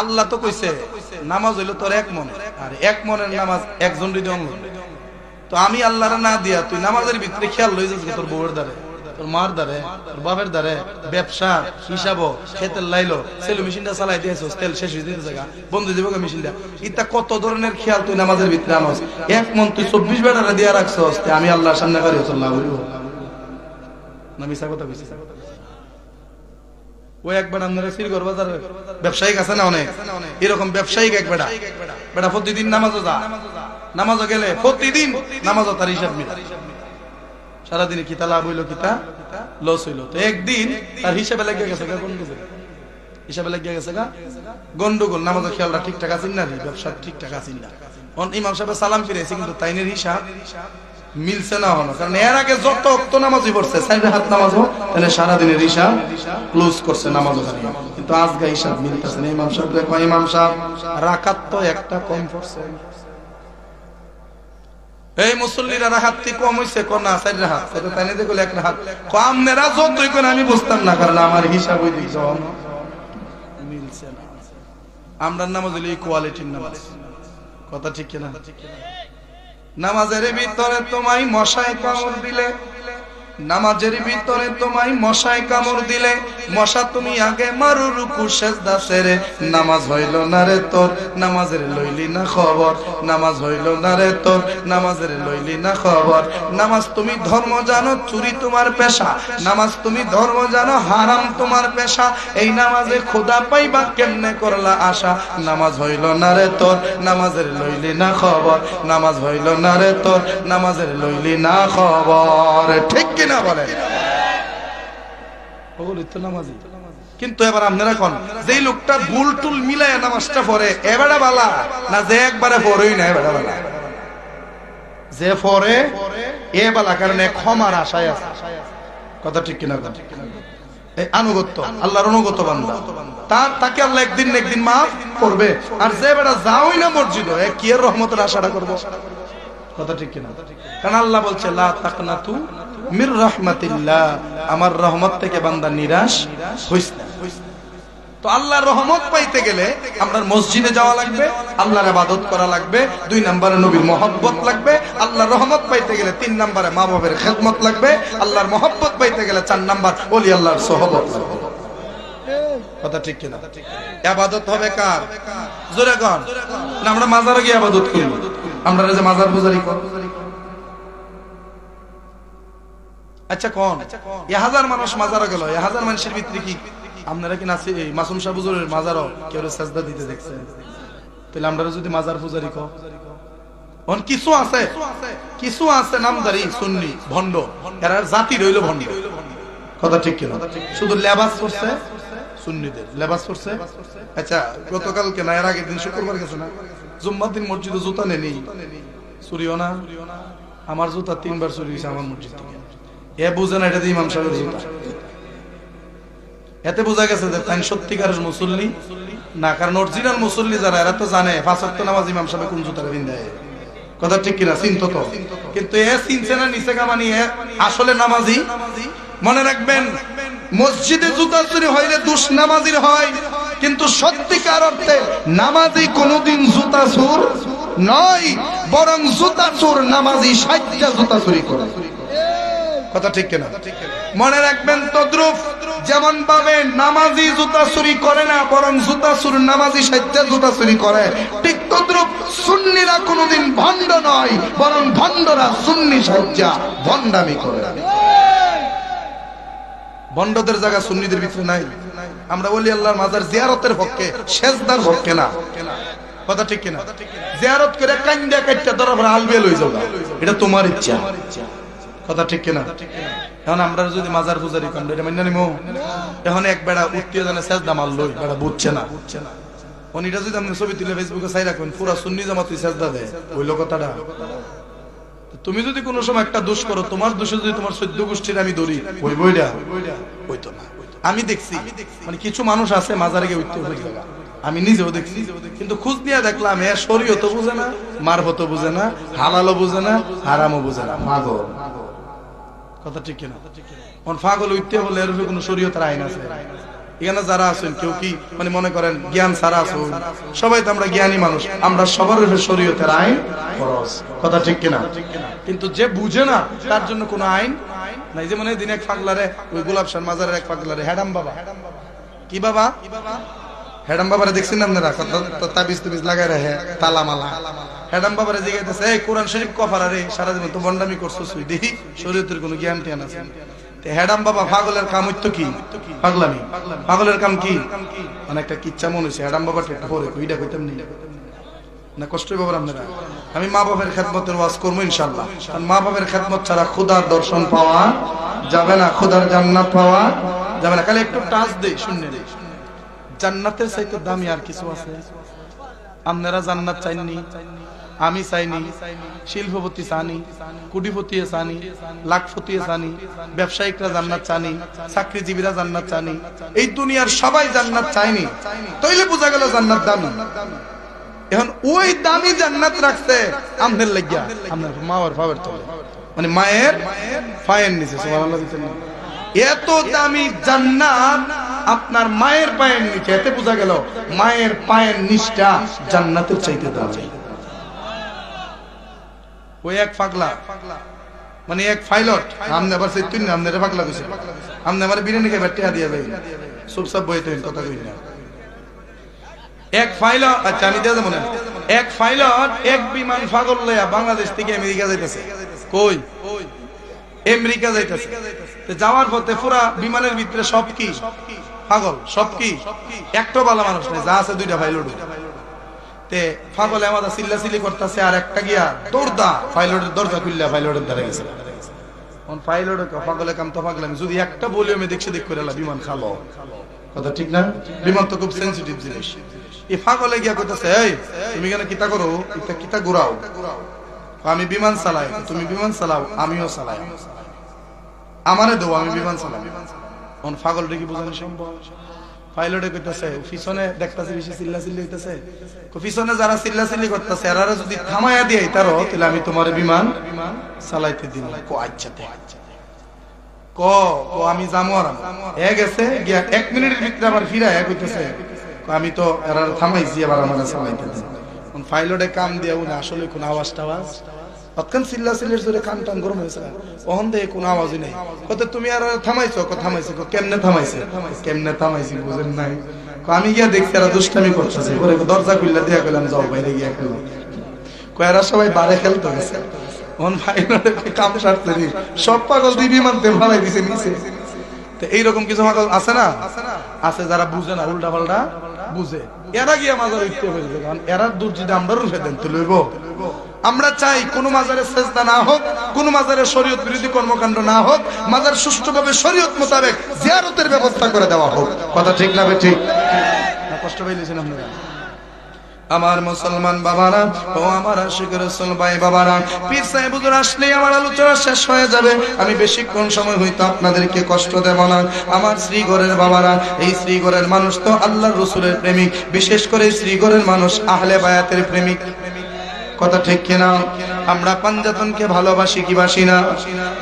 আল্লাহ তো কইছে নামাজ হইলো তোর এক মন, আর এক মনের নামাজ একজন যদি অঙ্গ। তো আমি আল্লাহরে না দিয়া তুই নামাজের ভিতরে খেয়াল লই যাস তোর বউয়ের দ্বারে, তোর মার দ্বারে, তোর বাপের দ্বারে, ব্যবসা হিসাব, খেতের লাইলো, সেলু মেশিনটা চালাই দিয়েছ, তেল শেষ হয়ে দিতে জায়গা বন্ধ দিব মেশিনটা, ইটা কত ধরনের খেয়াল তুই নামাজের ভিতরে আনস। এক মন তুই 24 বেড়ারা দিয়া রাখছস, আমি আল্লাহর সামনে করি চল্লাহ বলবো না? মিশা কথা কইছি। ওই এক বেড়া আপনারা শ্রীগড় বাজারে ব্যবসায়িক আছে না অনেক, এরকম ব্যবসায়িক এক বেড়া, বেড়া প্রতিদিন নামাজও যা, নামাজও গেলে প্রতিদিন নামাজও তার হিসাব মিলে, সারাদিনে কিতা লাভ হইলো কিতা লস হইলো। তো একদিন তার হিসাবে লেগে গেছে গন্ডগোল, হিসাবে লেগে গেছে গন্ডগোল, নামাজের খেয়ালটা ঠিকঠাক আছে না, ব্যবসা ঠিকঠাক আছে না। ইমাম সাহেব সালাম ফিরেছে কিন্তু তাইনের হিসাব মিলছে না হলো, কারণ এর আগে যত অক্ত নামাজই পড়ছে, 4 হাত নামাজও, তাহলে সারাদিনের হিসাব ক্লোজ করছে নামাজও খালি, কিন্তু আজকে হিসাব মিলতেছে না। ইমাম সাহেব দেখো, ইমাম সাহেব রাকাত তো একটা কম পড়ছে, এই মুসল্লিরা রাহাত থেকে কম হইছে কোন না 4 রাহাত, কত তাইনে দেখো 1 রাহাত কম, নেরা যতই কোন আমি বুঝতাম না, কারণ আমার হিসাব ওই দিক যাও মিলছে না। আমরার নামাজ হলো কোয়ালিটির নামাজ। কথা ঠিক কিনা? নামাজের ভিতরে তোমায় মশায় কামড় দিলে, নামাজের ভিতরে তোমায় মশায় কামড় দিলে, মশা তুমি আগে মারো, রুকু সেজদা সেরে, নামাজ হইল না রে তোর, নামাজের লইলি না খবর, নামাজ হইল না রে তোর, নামাজের লইলি না খবর। নামাজ তুমি ধর্ম জানো, চুরি তোমার পেশা, নামাজ তুমি ধর্ম জানো, হারাম তোমার পেশা, এই নামাজে খোদা পাইবা কেমনে করলা আশা, নামাজ হইল না রে তোর, নামাজের লইলি না খবর, নামাজ হইল না রে তোর, নামাজের লইলি না খবর। ঠিক কিনা বলেন? কিন্তু এবার আপনারা কোন যে লোকটা ভুল টুল মিলায় নামাজটা পড়ে, এবারে বালা না যে একবারে পড়েই না, এবারে বালা যে পড়ে এ বালা, কারণ ক্ষমার আশায় আছে। কথা ঠিক কিনা? এই আনুগত্য, আল্লাহর অনুগত বান্দা, তাকে আল্লাহ একদিন না একদিন মাফ করবে। আর যে বেটা যাওই না মসজিদে, কি এর রহমতের আশাটা করবো? কথা ঠিক কিনা? কারণ আল্লাহ বলছে লা তাকনাতু মির রাহমাতিল্লাহ, আমার রহমত থেকে বান্দা নিরাশ হইস না। তো আল্লাহর রহমত পাইতে গেলে আমরা মসজিদে যাওয়া লাগবে, আল্লাহর ইবাদত করা লাগবে, 2 নম্বরে নবীর মহব্বত লাগবে। আল্লাহর রহমত পাইতে গেলে 3 নম্বরে মা বাবার খেদমত লাগবে। আল্লাহর মহব্বত পাইতে গেলে 4 নম্বর ওলি আল্লাহর সোহবত লাগবে। কথা ঠিক কিনা? ইবাদত হবে কার? জোরে কোন? না আমরা মাজারে গিয়ে ইবাদত করি, আমরা যে মাজার পূজারি করি। আচ্ছা কোন 1000 মানুষ মাজারে গেল, 1000 মানুষের ভিতরে কি আপনারা কি নাসি মাসুম শাহ হুজুরের মাজারও কেউ সাজদা দিতে দেখছেন? তাহলে আমরা যদি মাজার পূজারি কো, অন কিছু আছে নামদারি সুন্নি ভণ্ড, এরা জাতি রইল ভণ্ড। কথা ঠিক কিনা? শুধু লেবাস করছে, সুন্নিদের লেবাস করছে। আচ্ছা গতকালকে না এর আগের দিন শুক্রবার গেছে না, জুম্মার দিন মসজিদে জুতা নেই, চুরিও না। আমার জুতা 3 বার চুরি হয়েছে আমার মসজিদ থেকে। এ বুঝে না এটা দিয়ে ইমাম সাহেবের জুতা। এতে বোঝা গেছে যে তাই সত্যিকারের মুসল্লি না, কারণ অরিজিনাল মুসল্লি যারা এরা তো জানে 5 ওয়াক্ত নামাজ ইমাম সাহেব কোন জুতা পিন্দায়। কথা ঠিক কিনা? চিন্তা তো, কিন্তু এ চিনছে না নিচে কামানি এ আসলে নামাজি। মনে রাখবেন মসজিদে জুতা চুরি হইলে দুষ নামাজির হয়, কিন্তু সত্যিকার অর্থে নামাজি কোনোদিন জুতা চোর নয়, বরং জুতা চোর নামাজি 60টা জুতা চুরি করে। কথা ঠিক কিনা? মনে রাখবেন তদ্রুপ যেমন ভাবে নামাজি জুতা চুরি করে না, বরং জুতা চোর নামাজি 60টা জুতা চুরি করে, ঠিক তদ্রুপ সুন্নিরা কোনোদিন ভণ্ড নয়, বরং ভণ্ডরা সুন্নি 60টা ভণ্ডামি করে। ভণ্ডদের জায়গা সুন্নিদের ভিতরে নাই। আমরা বলি আল্লাহর মাজার জিয়ারতের পক্ষে, সেজদার পক্ষে না। কথা ঠিক কিনা? জিয়ারত করে কান্দা কাটটা ধরা ভরা আলবে লই যাও, এটা তোমার ইচ্ছা। কথা ঠিক কিনা? এখন আমরা যদি মাজার পূজারি কাণ্ড এটা মান্য নিমো, এখন এক বেড়া উত্তীয় জানে সেজদা মারলই, বেড়া বুঝছে না। এটা যদি আপনি ছবি তুলে ফেসবুকে চাই রাখবেন, পুরা সুন্নি জামাতি সেজদা দেয়, ওই কথাটা। তুমি যদি কোনো সময় একটা দোষ করো, তোমার দোষে যদি তোমার 14 গোষ্ঠীর আমি ধরি, ওই বইটা হইতো না। আমি দেখছি মানে কিছু মানুষ আছে মাজারে গিয়ে উঠতে হয়ে যায়, আমি নিজেও দেখছি, কিন্তু খোঁজ নিয়ে দেখলাম এ শরীয়তও বুঝে না, মারফতও বুঝে না, হালালও বুঝে না, হারামও বুঝে না, পাগল। কথা ঠিক কিনা? পাগল উঠতে হলে এর কোনো শরীয়তের আইন আছে? এখানে যারা আছেন কেউ কি মানে মনে করেন জ্ঞান ছাড়া আছেন? সবাই তো আমরা জ্ঞানী মানুষ, আমরা সবার শরীয়তের আইন ফরজ। কথা ঠিক কিনা? কিন্তু যে বুঝে না তার জন্য কোনো আইন নাই। যেমন এই দিন এক পাগলারে, ওই গোলাপ শাহ মাজারের এক পাগলারে হেডাম বাবা, কি বাবা হেডাম বাবারে দেখছেন আপনারা? তাবিজ তুবিজ লাগাই রাখে, তালা মালা। হেডাম বাবারে জিজ্ঞাসা, এই কোরআন শরীফ কফারা রে, সারা জীবন তো বন্ডামি করছো, দেখি শরীয়তের কোনো জ্ঞান জ্ঞান আছে? হেডাম বাবা পাগলের কাম হইতো কি? পাগলামি। পাগলের কাম কি? মানে একটা কিচ্ছা মনে হয়েছে হেডাম বাবা পরে কইটা কইতাম নি না, কষ্ট বাবার আপনারা। আমি মা বাবার খেদমতের ওয়াজ করবো ইনশাআল্লাহ। কারণ মা বাবার খেদমত ছাড়া খোদার দর্শন পাওয়া যাবে না, খোদার জান্নাত পাওয়া যাবে না। খালি একটু টাচ দেই, শুনে দেই, জান্নাতের চাইতে দামি আর কিছু আছে? আপনারা জান্নাত চাইনি, আমি চাইনি, শিল্পপতি চানি, কোটিপতি চানি, লাখপতি চানি, ব্যবসায়িকরা জান্নাত চানি, চাকরিজীবীরা জান্নাত চানি, এই দুনিয়ার সবাই জান্নাত চাইনি, তাইলে বোঝা গেল জান্নাত দামি। এখন ওই দামি জান্নাত রাখছে আমাদের লাগিয়া, আপনার মায়ের ফাওয়ার তলে, মানে মায়ের পায়ের নিচে। সুবহানাল্লাহ। এত দামি জান্নাত আপনার মায়ের পায়ের নিচে, এতে বোঝা গেল মায়ের পায়ের নিচটা জান্নাতের চাইতে দামি। ওই এক পাগলা মানে এক পাইলট, আমনে আবার সেই তুই না আমনে রে পাগলা কইছে, আমনে আমারে বিরিয়ানি খাই বাটিয়া দিয়া ভাই চুপচাপ বইতে কথা কই না। এক পাইলট, আচ্ছা আমি দিয়া মনে, এক পাইলট এক বিমান পাগল লইয়া বাংলাদেশ থেকে আমেরিকা যাইতেছে। কই? আমেরিকা যাইতেছে। তে যাওয়ার পথে পুরা বিমানের ভিতরে সব কি পাগল, সব কি একটা ভালো মানুষ নেই, যা আছে 2টা পাইলট। তে পাগলে আমাদের চিল্লাচিল্লি করতেছে, আর একটা গিয়া দৌড়দা পাইলটের দরজা খুললা পাইলটের দ্বারা গেছে। পাইলট পাগলে কাম তো পাগলামি, যদি একটা বলি আমি দেখছি দেখ করে বিমান খালো। কথা ঠিক না? বিমান তো খুব সেন্সিটিভ জিনিস। এই পাগলে গিয়া কইতাছে, এই তুমি কেন কিতা করো, এটা কিতা ঘুরাও? আমি বিমান চালাই, তুমি বিমান চালাও, আমিও চালাই, আমারে দেও, আমি বিমান চালাই। পাগল রেখে বোঝানো সম্ভব? পাইলটে কইতাছে, পিছনে দেখতাছে বেশি চিল্লাচিল্লি হইতাছে, পিছনে যারা চিল্লাচিল্লি করতেছে এরা যদি থামাইয়া দিয়ে তারো, তাহলে আমি তোমার বিমান চালাইতে দিন। আচ্ছা ক আমি যাবো আর গেছে গিয়া 1 মিনিটের ভিতরে আবার ফিরায় কইতেছে আমি তো এরা থামাইছি আবার আমার চালাইতে দেন ফাইলটে কাম দিয়াও না আসলে কোন আওয়াজ টাওয়াজ অতক্ষণ চিল্লা চিল্লির জোরে কান টান গরম হয়েছে ওহন দিয়ে কোনো আওয়াজই নেই কত তুমি আর থামাইছো থামাইছে কেমনে থামাইছি বুঝেন নাই আমি গিয়া দেখছি এরা দুষ্টামি করতেছে ওরে দরজা খুললা দিয়া গেলাম যাও বাইরে গিয়া খেলো কয়েরা সবাই বারে খেলতে গেছে ওহন ফাইলটে কাম সারতে সব পাগল দিবি মানতে ভালাই দিছে নিচে। এইরকম কিছু পাগল আছে না, আছে যারা বুঝে না, উল্টা পাল্টা বুঝে, এরা গিয়া মাজার উঠতে হয়েছে কারণ এরার দূর যদি আমরা রুখে দেন তো লইব। আমরা চাই কোন মাজারে সেজদা না হোক, কোন মাজারে শরীয়ত বিরোধী কর্মকাণ্ড না হোক, মাজার সুষ্ঠুভাবে শরীয়ত মোতাবেক জিয়ারতের ব্যবস্থা করে দেওয়া হোক। কথা ঠিক না ঠিক? কষ্ট পাইলেছেন আপনারা আমার মুসলমান বাবারা ও আমার আশিক রাসূল ভাই বাবারা। পীর সাহেব হুজুর আসলে আমার আলোচনা শেষ হয়ে যাবে, আমি বেশিক্ষণ সময় হয়তো আপনাদেরকে কষ্ট দেব না। আমার শ্রীগড়ের বাবারা, এই শ্রীগড়ের মানুষ তো আল্লাহর রাসূলের প্রেমিক, বিশেষ করে শ্রীগড়ের মানুষ আহলে বায়াতের প্রেমিক। কথা ঠিক কিনা? আমরা পাঞ্জাতনকে ভালোবাসি কি বাসি না?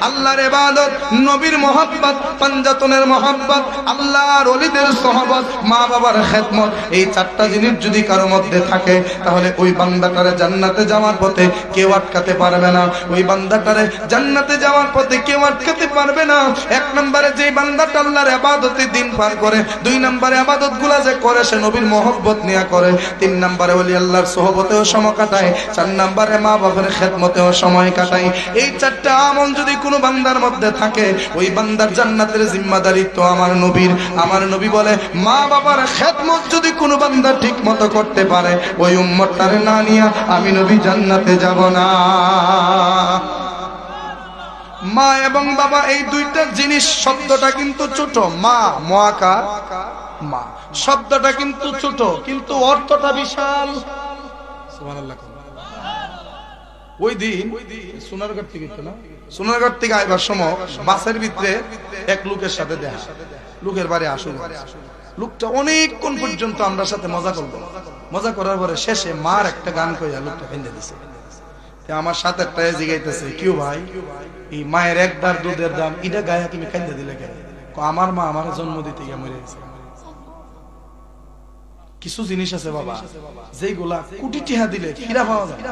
আল্লাহর ইবাদত, নবীর মহব্বত, পাঞ্জাতনের মহব্বত, আল্লাহর ওলিদের সুহবত, মা বাবার খেদমত, এই চারটা জিনিস যদি কারো মধ্যে থাকে তাহলে ওই বান্দাটারে জান্নাতে যাওয়ার পথে কেউ আটকাতে পারবে না। ওই বান্দাটারে জান্নাতে যাওয়ার পথে কেউ আটকাতে পারবে না। এক নম্বরে যে বান্দাটা আল্লাহর ইবাদতে দিন পার করে, দুই নম্বরে ইবাদতগুলো যে করে সে নবীর মহব্বত নিয়ে করে, তিন নম্বরে ওলি আল্লাহর সুহবতেও সময় কাটায়, চার নম্বরে মা বাবার খেদমতেও সময় কাটাই। এই চারটা আমল যদি কোনো বান্দার মধ্যে থাকে, ওই বান্দার জান্নাতের জিম্মাদারি তো আমার নবীর। আমার নবী বলে মা বাবার খেদমত যদি কোনো বান্দা ঠিক মতো করতে পারে, ওই উম্মতটারে না নিয়া আমি নবী জান্নাতে যাব না। মা এবং বাবা এই দুইটা জিনিস, শব্দটা কিন্তু ছোট, মা মহাকার মা শব্দটা কিন্তু ছোট, কিন্তু অর্থটা বিশাল। সুবহানাল্লাহ। ওই দিন সোনারগাঁও থেকে না, সোনারগাঁও থেকে আইবার সময় বাসের ভিতরে এক লোকের সাথে দেখা, লোকের বাড়ি আসুন, লোকটা অনেকক্ষণ পর্যন্ত আমরা সাথে মজা করলো। মজা করার পরে শেষে মার একটা গান কইয়া লোকটা ফেলে দিছে। আমার সাথে একটা জিগাইতেছে, কিউ ভাই এই মায়ের একবার দুধের দাম এটা গায়ে তুমি খাইতে দিলে কেন? আমার মা আমার জন্ম দিতে গিয়ে মরে গেছে। কিছু জিনিস আছে বাবা যেগুলা কোটি টাকা দিলে ফিরা পাওয়া যায়,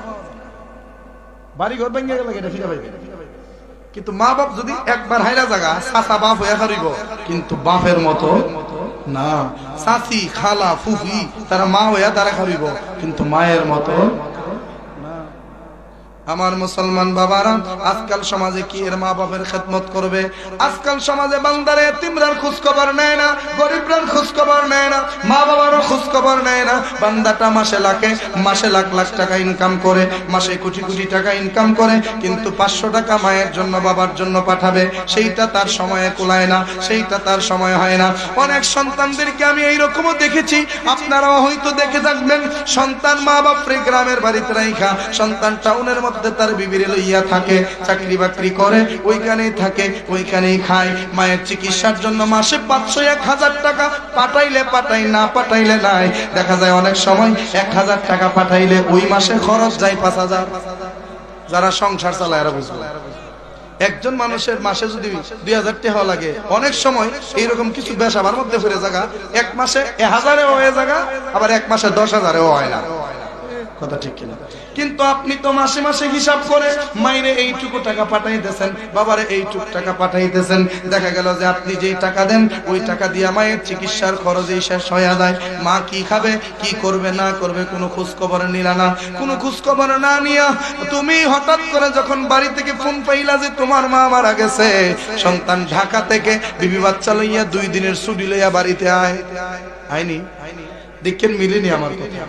বাড়ি ঘর ভেঙে গেলে এটা ফিরে পাইবে, কিন্তু মা বাপ যদি একবার হাইরা জায়গা চাচা বাপ হয়ে হারিব, কিন্তু বাপের মতো না। চাচি খালা ফুফি তারা মা হইয়া তারা হারিব, কিন্তু মায়ের মতো না। আমার মুসলমান বাবারা, আজকাল সমাজে কি এর মা বাপের খেদমত করবে? আজকাল সমাজে বান্দারে এতিমরার খোঁজ খবর নেয় না, গরিবরার খোঁজ খবর নেয় না, মা বাবারও খোঁজ খবর নেয় না। বান্দাটা মাসে লাখ লাখ টাকা ইনকাম করে, মাসে কোটি কোটি টাকা ইনকাম করে, কিন্তু 500 টাকা মায়ের জন্য বাবার জন্য পাঠাবে, সেইটা তার সময়ে কুলায় না, সেইটা তার সময় হয় না। অনেক সন্তানদেরকে আমি এইরকমও দেখেছি, আপনারাও হয়তো দেখে থাকবেন, সন্তান মা বাপরে গ্রামের বাড়িতে রাইখা সন্তান টাউনের মধ্যে তার বিবির লইয়া থাকে, চাকরি বাকরি করে, ওইখানেই থাকে, ওইখানেই খায়। মায়ের চিকিৎসার জন্য মাসে 500-1000 টাকা পাঠাইলে পাঠাই, না পাঠাইলে নাই। দেখা যায় অনেক সময় 1000 টাকা পাঠাইলে ওই মাসে খরচ যায় 5000। যারা সংসার চালায় এরা বুঝবে। একজন মানুষের মাসে যদি 2000 টাকা লাগে, অনেক সময় এইরকম কিছু বেশাবার মধ্যে ফিরে জায়গা এক মাসে 1000-এও হয়ে জায়গা, আবার এক মাসে 10,000-এও হয় না। কথা ঠিক কিনা? কিন্তু আপনি তো মাসে মাসে হিসাব করে মাইরে এইটুকু টাকা পাঠাইতেছেন, বাবারে এইটুকু টাকা পাঠাইতেছেন। দেখা গেল যে আপনি যেই টাকা দেন ওই টাকা দিয়ে মায়ের চিকিৎসার খরচেই শেষ হয়ে যায়। মা কি খাবে, কি করবে না করবে কোনো খোঁজ খবর নিলা না। কোনো খোঁজ খবর না নিয়া তুমি হঠাৎ করে যখন বাড়ি থেকে ফোন পাইলা যে তোমার মা মারা গেছে, সন্তান ঢাকা থেকে বিবি বাচ্চা লইয়া 2 দিনের ছুটি লইয়া বাড়িতে আয়নি। দেখেন মিলেনি আমার কথা।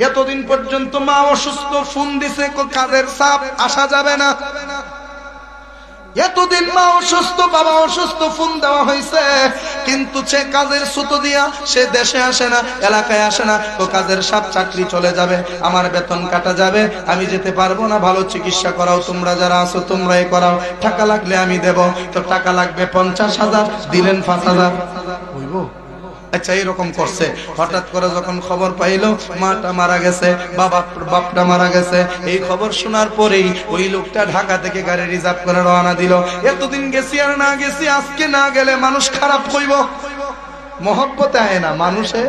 এতদিন পর্যন্ত মা অসুস্থ, ফোন দিছে, কাজের চাপ, আসা যাবে না। এতদিন মা অসুস্থ, বাবা অসুস্থ, ফোন দেওয়া হয়েছে, কিন্তু সে কাজের সুতো দিয়া সে দেশে আসে না, এলাকায় আসে না। তো কাজের সব চাকরি চলে যাবে, আমার বেতন কাটা যাবে, আমি যেতে পারবো না। ভালো চিকিৎসা করাও, তোমরা যারা আছো তোমরাই করাও, টাকা লাগলে আমি দেব। তো টাকা লাগবে 50,000, দিলেন 5,000, হইব? আচ্ছা এরকম করছে, হঠাৎ করে যখন খবর পাইলো মাটা মারা গেছে, বাপটা মারা গেছে, এই খবর শোনার পরেই ওই লোকটা ঢাকা থেকে গাড়ি রিজার্ভ করে রওনা দিল। এতদিন গেছি আর না গেছি, আজকে না গেলে মানুষ খারাপ কইব, মহব্বতে আয় না, মানুষে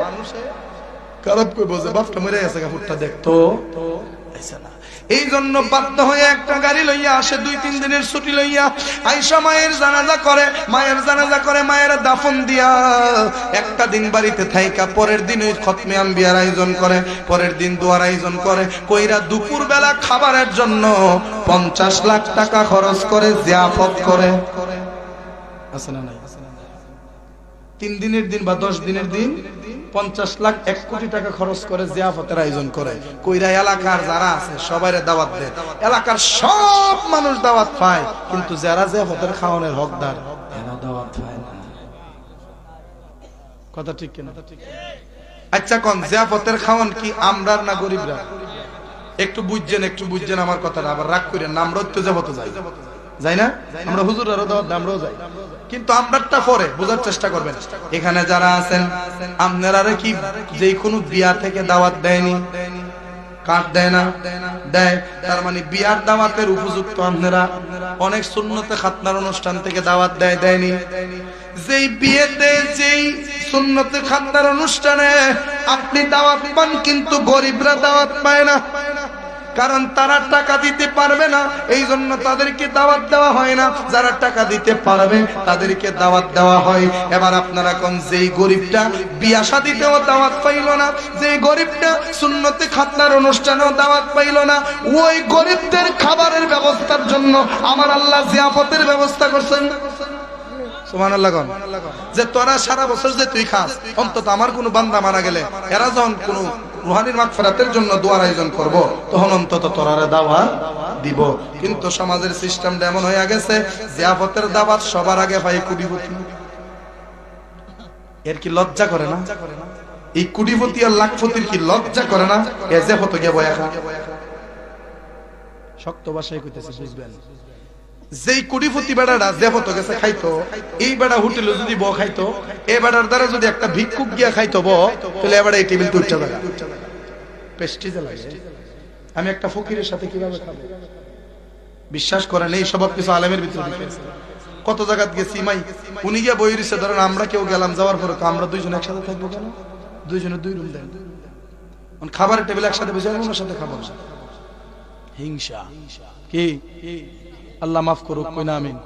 খারাপ কইব যে বাপটা মরে গেছে, কাপড়টা দেখতো না। এই জন্য বাধ্য হয়ে একটা গাড়ি লইয়া আসে, 2-3 দিনের ছুটি লইয়া আইসা মায়ের জানাজা করে, মায়ের দাফন দিয়া একটা দিন বাড়িতে থাইকা পরের দিন ওই খতমে আম্বিয়ার আয়োজন করে, পরের দিন দোয়ার আয়োজন করে, কইরা দুপুর বেলা খাবারের জন্য 50 লাখ টাকা খরচ করে জিয়াফত করে। আছে না নাই? 3 দিনের দিন বা 10 দিনের দিন 50 লাখ 1 কোটি টাকা খরচ করে জিয়াফতের আয়োজন করে, কইরা এলাকার যারা আছে সবাইরে দাওয়াত দেয়, এলাকার সব মানুষ দাওয়াত পায়, কিন্তু যারা জিয়াফতের খাওয়ানোর হকদার এরা দাওয়াত পায় না। কথা ঠিক কিনা? আচ্ছা কোন জিয়াফতের খাওয়ান কি আমরার না গরিবরা? একটু বুঝছেন আমার কথাটা, আবার রাগ করেন না। আমরা তো জিয়াফতে যাই না, আমরা হুজুরেরও দাওয়াত আমরাও যাই, কিন্তু আমরারটা পরে বোঝার চেষ্টা করবেন। এখানে যারা আছেন আপনারা কি যে কোনো বিয়া থেকে দাওয়াত দেয়নি? কার্ড দেয় না? দেয়। তার মানে বিয়ার দাওয়াতের উপযুক্ত আপনারা। অনেক সুন্নতে খাতনার অনুষ্ঠান থেকে দাওয়াত দেয়নি? যেই বিয়েতে যেই সুন্নতে খাতনার অনুষ্ঠানে আপনি দাওয়াত পান, কিন্তু গরিবরা দাওয়াত পায় না, কারণ তারা টাকা দিতে পারবে না, এই জন্য তাদেরকে দাওয়াত দেওয়া হয় না। যারা টাকা দিতে পারবে তাদেরকে দাওয়াত দেওয়া হয়। এবার আপনারা কোন যেই গরিবটা বিয়া শাদীতেও দাওয়াত পাইল না, যেই গরিবটা সুন্নতে খাতনার অনুষ্ঠানেও দাওয়াত পাইল না, ওই গরিবদের খাবারের ব্যবস্থার জন্য আমার আল্লাহ জিয়াফতের ব্যবস্থা করছেন। সুবহানাল্লাহ। যে তোরা সারা বছর যে তুই খাস, অন্তত আমার কোনো বান্দা মারা গেলে এরা যখন কোনো রুহানির মাগফিরাতের জন্য দোয়ার আয়োজন করব, তখন অন্তত তোরারে দাওয়াত দিব। কিন্তু সমাজের সিস্টেমটা এমন হয়ে গেছে, জিয়াফতের দাওয়াত সবার আগে পাই কোটিপতি। এর কি লজ্জা করে না? এই কোটিপতি আর লাখপতির কি লজ্জা করে না? এ জিয়াফত গিয়ে বয়া খা। শক্ত ভাষায় কইতেছে, বুঝবেন? যেই কোটিপতি বেড়াটা জিয়াফত গেছে খাইতো, এই বেড়া হোটেলে যদি ব খাইতো, এই বেড়ার দ্বারা যদি একটা ভিক্ষুক গিয়া খাইতো ব, তাহলে এবারে এই টেবিল তুলতে যাবে, প্রেস্টিজে লাগে। আমি একটা ফকিরের সাথে কিভাবে খাবো? বিশ্বাস করেন এই সব কিছু আলেমের ভিতরে কত জায়গা গেছি মাই, উনি গিয়া বই দিছে, ধরেন আমরা কেউ গেলাম, যাওয়ার পরে আমরা দুইজন একসাথে থাকবো কেন? দুইজনের 2 রুম দেন, খাবারের টেবিল একসাথে বসে ওনার সাথে খাবো না। হিংসা কি? আল্লাহ মাফ করুক, কই না আমিন।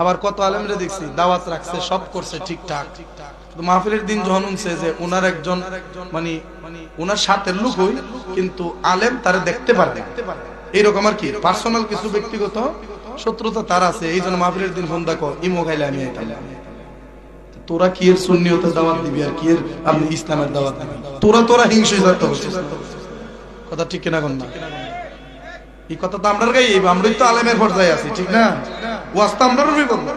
আবার কত আলেমরে দেখছি দাওয়াত রাখছে, সব করছে ঠিকঠাক, কিন্তু মাহফিলের দিন যখন উনছে যে ওনার একজন মানে ওনার সাথে লোক হই, কিন্তু আলেম তারে দেখতে পারে, এইরকম আর কি পার্সোনাল কিছু ব্যক্তিগত শত্রুতা তার আছে। এই জন্য মাহফিলের দিন ফোন দেখো ইমো খাইলে আমি আইতাম। তোরা কি এর সুন্নিয়তের দাওয়াত দিবি আর কি এর আপনি ইসলামের দাওয়াত দিবি? তোরা হিংসা হচ্ছিস। কথা ঠিক কিনা কোন না? এই কথা তো আমরার গাই, আমরাই তো আলেমের পর্যায়ে আছি, ঠিক না? ওয়াজ তো আমরারই করব।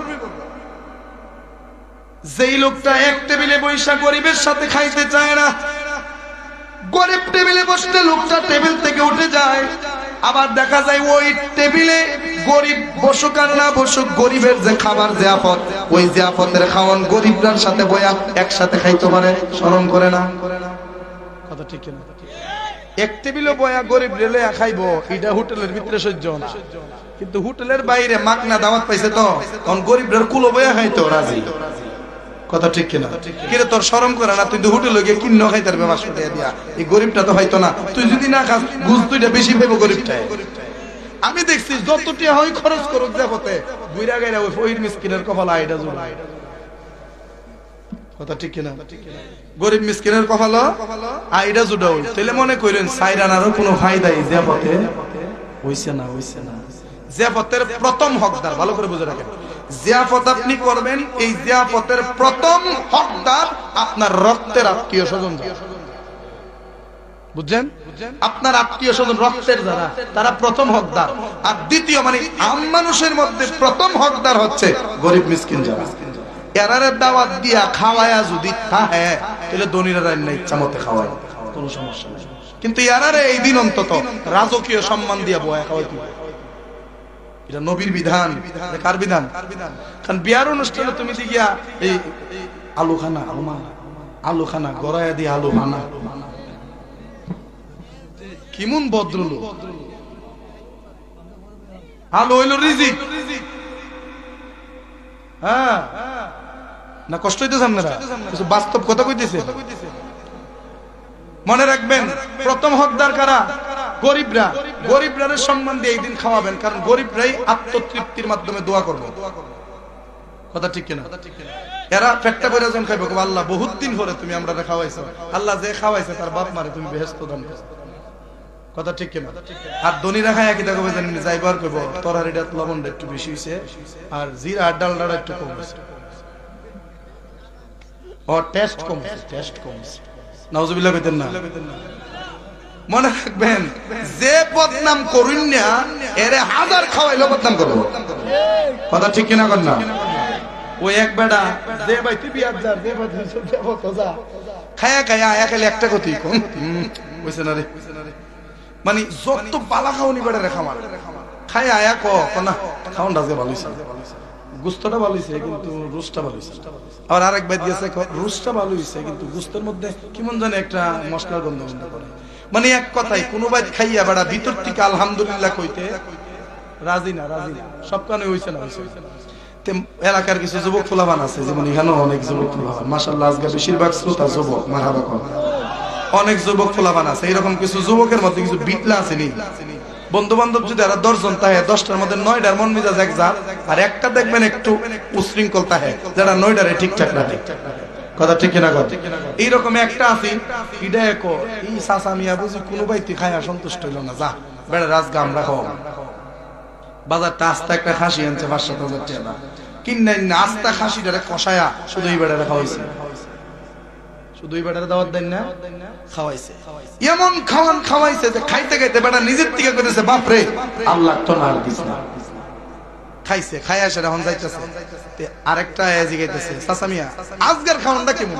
যেই লোকটা এক টেবিলে বৈশা গরিবের সাথে খাইতে চায় না, গরিব টেবিলে বসতে লোকটা টেবিল থেকে উঠে যায়। আবার দেখা যায় ওই টেবিলে গরিব বসুক আর না বসুক, গরিবের যে খাবার জিয়াফত, ওই জিয়াফতের খাওয়ান গরিবরার সাথে বয়া একসাথে খাইতে পারে, শরম করে না? কথা ঠিক না? এক টেবিলে বয়া গরিব রেলে খাইবো, এটা হোটেলের ভিতরে সহ্য না, কিন্তু হোটেলের বাইরে মাগনা দাওয়াত পাইছে তো তখন গরিবদের কুলো বয়া খাইতো রাজি। কথা ঠিক কিনা? কিরে তোর শরম করে না? তুই তো হোটেলে গিয়ে কিন্ন খাইতে পারবে 500 টাকা দিয়া, এই গরিবটা তো হয়তো না। তুই যদি না খাস ঘুষ তুইটা বেশি পাইবো গরিবটায়। আমি দেখছি যতটা হয় খরচ করুক দেখতে বুইরা গাইরা ওই ফকির মিসকিনের কপাল আইডা জুড়া। কথা ঠিক কিনা? গরিব মিসকিনের কপাল আইডা জুড়া হই, তাহলে মনে করেন সাইরানারও কোনো ফায়দাই জিয়াফতে হইছে না। জিয়াফতের প্রথম হকদার, ভালো করে বুঝে রাখেন, জিয়াফত আপনি করবেন, এই জিয়াফতের প্রথম হকদার আপনার রক্তের আত্মীয় স্বজন। বুঝছেন? আপনার আত্মীয় স্বজন রক্তের যারা, তারা প্রথম হকদার। আর দ্বিতীয় মানে আম মানুষের মধ্যে প্রথম হকদার হচ্ছে গরিব মিসকিন যারা। এরারে দাওয়াত দিয়া খাওয়ায়া যদি থাকে, তাহলে ধনীরা রান্না ইচ্ছা মতে খাওয়ায়, কোনো সমস্যা নেই। কিন্তু এরারে এই দিন অন্তত রাজকীয় সম্মান দিয়া বয়া খাওয়াইতে হবে। এটা নবীর বিধান। কার বিধান? কারণ বিয়ার অনুষ্ঠানে তুমি গিয়া এই আলু খানা, আলু খানা গড়াইয়া দিয়ে আলু খানা কেমন ভদ্রলোক আলু হইল রিজিক হ্যাঁ না কষ্ট হইতেছে আপনারা কিছু বাস্তব কথা কইতেছে মনে রাখবেন প্রথম হকদার কারা গরিবরা গরিবরা সম্মান দিয়ে এই দিন খাওয়াবেন কারণ গরিবরাই আত্মতৃপ্তির মাধ্যমে দোয়া করবে কথা ঠিক কিনা এরা পেটটা করে যখন খাইবে আল্লাহ বহুত দিন ধরে তুমি আমরা খাওয়াইছো আল্লাহ যে খাওয়াইছে তার বাপ মারে তুমি বেহেশত দান করো কথা ঠিক কিনা আর ধনীরা খায় কি দেখো জানেন যাইবার কইব তরহারিটা লবণটা একটু বেশি হইছে আর জিরা আর ডালটা একটু কম হইছে ও টেস্ট কমছে নাউজুবিল্লাহ কইতেন না মনে রাখবেন যে বদনাম করুন না এরে হাজার খাওয়াইলো বদনাম করব কথা ঠিক কিনা কর না ওই এক বেটা যে ভাই তুই বিয়ার যা যে ভাই তুই দেব তো যা খায়া খায়া আয়া খালি একটা কথাই কোন কইছে না রে মানে যত বালা খাওনি বেটা রে খামার খায়া আয়া না খাওনটা যে ভালো হইছে গুস্তটা ভালো হইছে কিন্তু রুস্টটা ভালো হইছে আর আরেক ভাই দিয়েছে রুস্টটা ভালো হইছে কিন্তু গুস্তের মধ্যে কেমন জানে একটা মশলার গন্ধ করে মানে এক কথাই কোন ভাই খাইয়া বেটা ভিতর থেকে আলহামদুলিল্লাহ কইতে রাজি না সব কানে হইছে না এলাকার কিছু যুবক ফুলাবান আছে যেমন এখানেও অনেক যুবক ফুলাবান মাশাআল্লাহ আজকে বেশিরভাগ শ্রোতা যুবক মারহাবা কর অনেক যুবক ফুলাবান আছে এরকম কিছু যুবকের মধ্যে কিছু বিটলা আছে নি বন্ধু বান্ধব যদি আর 10 জন থাকে 10টার মধ্যে 9টার মন মেজাজ এক জাত আর একটা দেখবেন একটু উশৃঙ্খল থাকে যারা 9টারে ঠিকঠাক রাখে কথা ঠিক কিনা কথা এইরকম একটা আছে ইডা একো এই সাসা মিয়া বুঝি কোন বাইতে খায়া সন্তুষ্ট হইল না যা বেড়া রাজগা আমরা খাওয়া বাজারটা আস্তা একটা খাসি আনছে 5-7 হাজার টাকা কিন্নাই না আস্তা খাসিটারে কষায়া শুধু এই বেড়ারে খাওয়াইছে শুধু এই বেড়ারে দাওয়াত দেন না খাওয়াইছে এমন খাওয়াইছে যে খাইতে খাইতে বেড়া নিজের থেকে কইতেছে বাপ রে আল্লাহ তো নার দিস না খাইছে খায়া সেটা হন যাইতেছে তে আরেকটা এজি গাইতেছে চাচা মিয়া আজকের খাওয়ানটা কেমন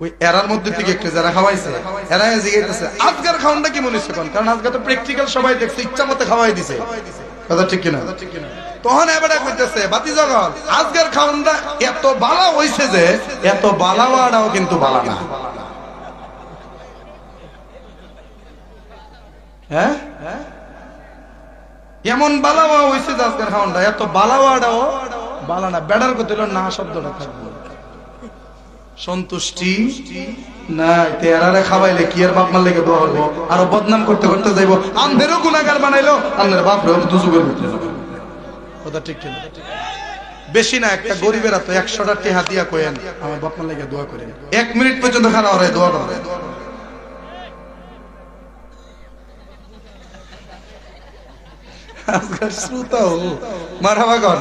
ওই এরার মধ্যে থেকে একটা যারা খাওয়াইছে এরা এজি গাইতেছে আজকের খাওয়ানটা কেমন হইছে কোন কারণ আজকে তো প্র্যাকটিক্যাল সবাই দেখছে ইচ্ছা মতে খাওয়াই দিছে কথা ঠিক কিনা তখন এবারে কইতেছে বাতি জগল আজকের খাওয়ানটা এত বালা হইছে যে এত বালাওয়াটাও কিন্তু বালা না হ্যাঁ এমন বালাওয়া হইছে যে আজকের খাওয়ানটা এত বালাওয়াটাও বালা না বেড়ার কথা হলো না শব্দটা থাকবে সন্তুষ্টি না তেরারে খাওয়াইলে কি আর বাপ মার লেগে দোয়া করবো আরো বদনাম করতে করতে যাইবো আন্ধেরও গুনাহগার বানাইলো আল্লাহর বাপ রে দুজুগের ভিতরে কথা ঠিক কিনা বেশি না একটা গরিবের তো 100টা টাকা দিয়া কইেন আমার বাপ মার লেগে দোয়া করেন 1 মিনিট পর্যন্ত খারাপ হয় দোয়া করেন আজকাল শ্রোতাও মারহাবা কর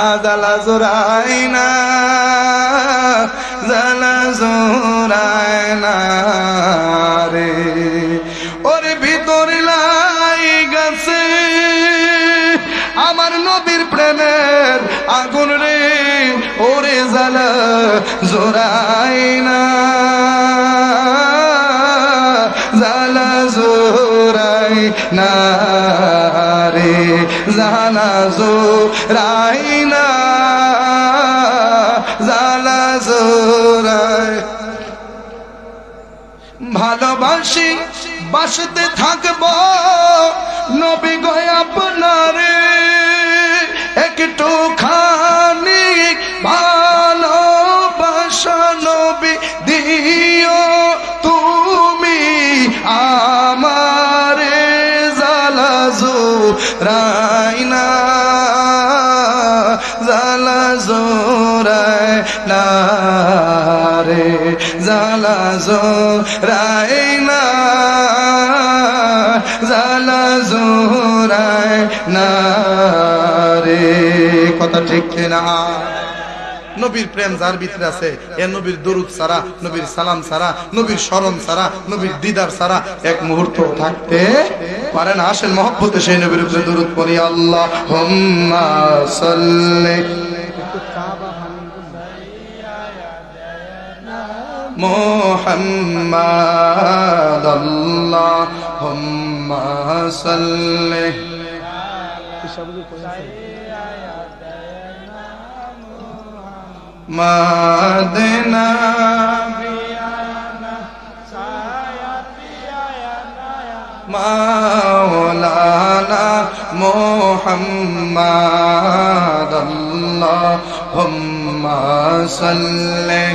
আজালা জোরাইনা জালা জোরাইনা রে ওরে ভিতর লাই গেছে আমার নবীর প্রেমের আগুন রে ওরে জালা জোরাইনা জালা জোরাইনা রে জালা জোরাইনা জালা জোরাই ভালোবাসি বাসতে থাকবো নবী গো আপনারে একটু খানি ভালোবাসা নবী দিও তুমি আমারে জালা জোরাইনা জালা জোরাইনা রে জালা জোরাইনা জালা জোরাইনা রে কথা ঠিক না নবীর প্রেম যার ভিতরে আছে এ নবীর দরুদ ছাড়া নবীর সালাম ছাড়া নবীর স্মরণ ছাড়া নবীর দিদার ছাড়া এক মুহূর্ত থাকতে পারে না আসেন মহব্বতে সেই নবীর উপরে দরুদ পড়ি আল্লাহুম্মা সাল্লি মুহাম্মাদ আল্লাহুম্মা সাল্লি মদিনা মাওলানা মুহাম্মদ আল্লাহুম্মা সাল্লি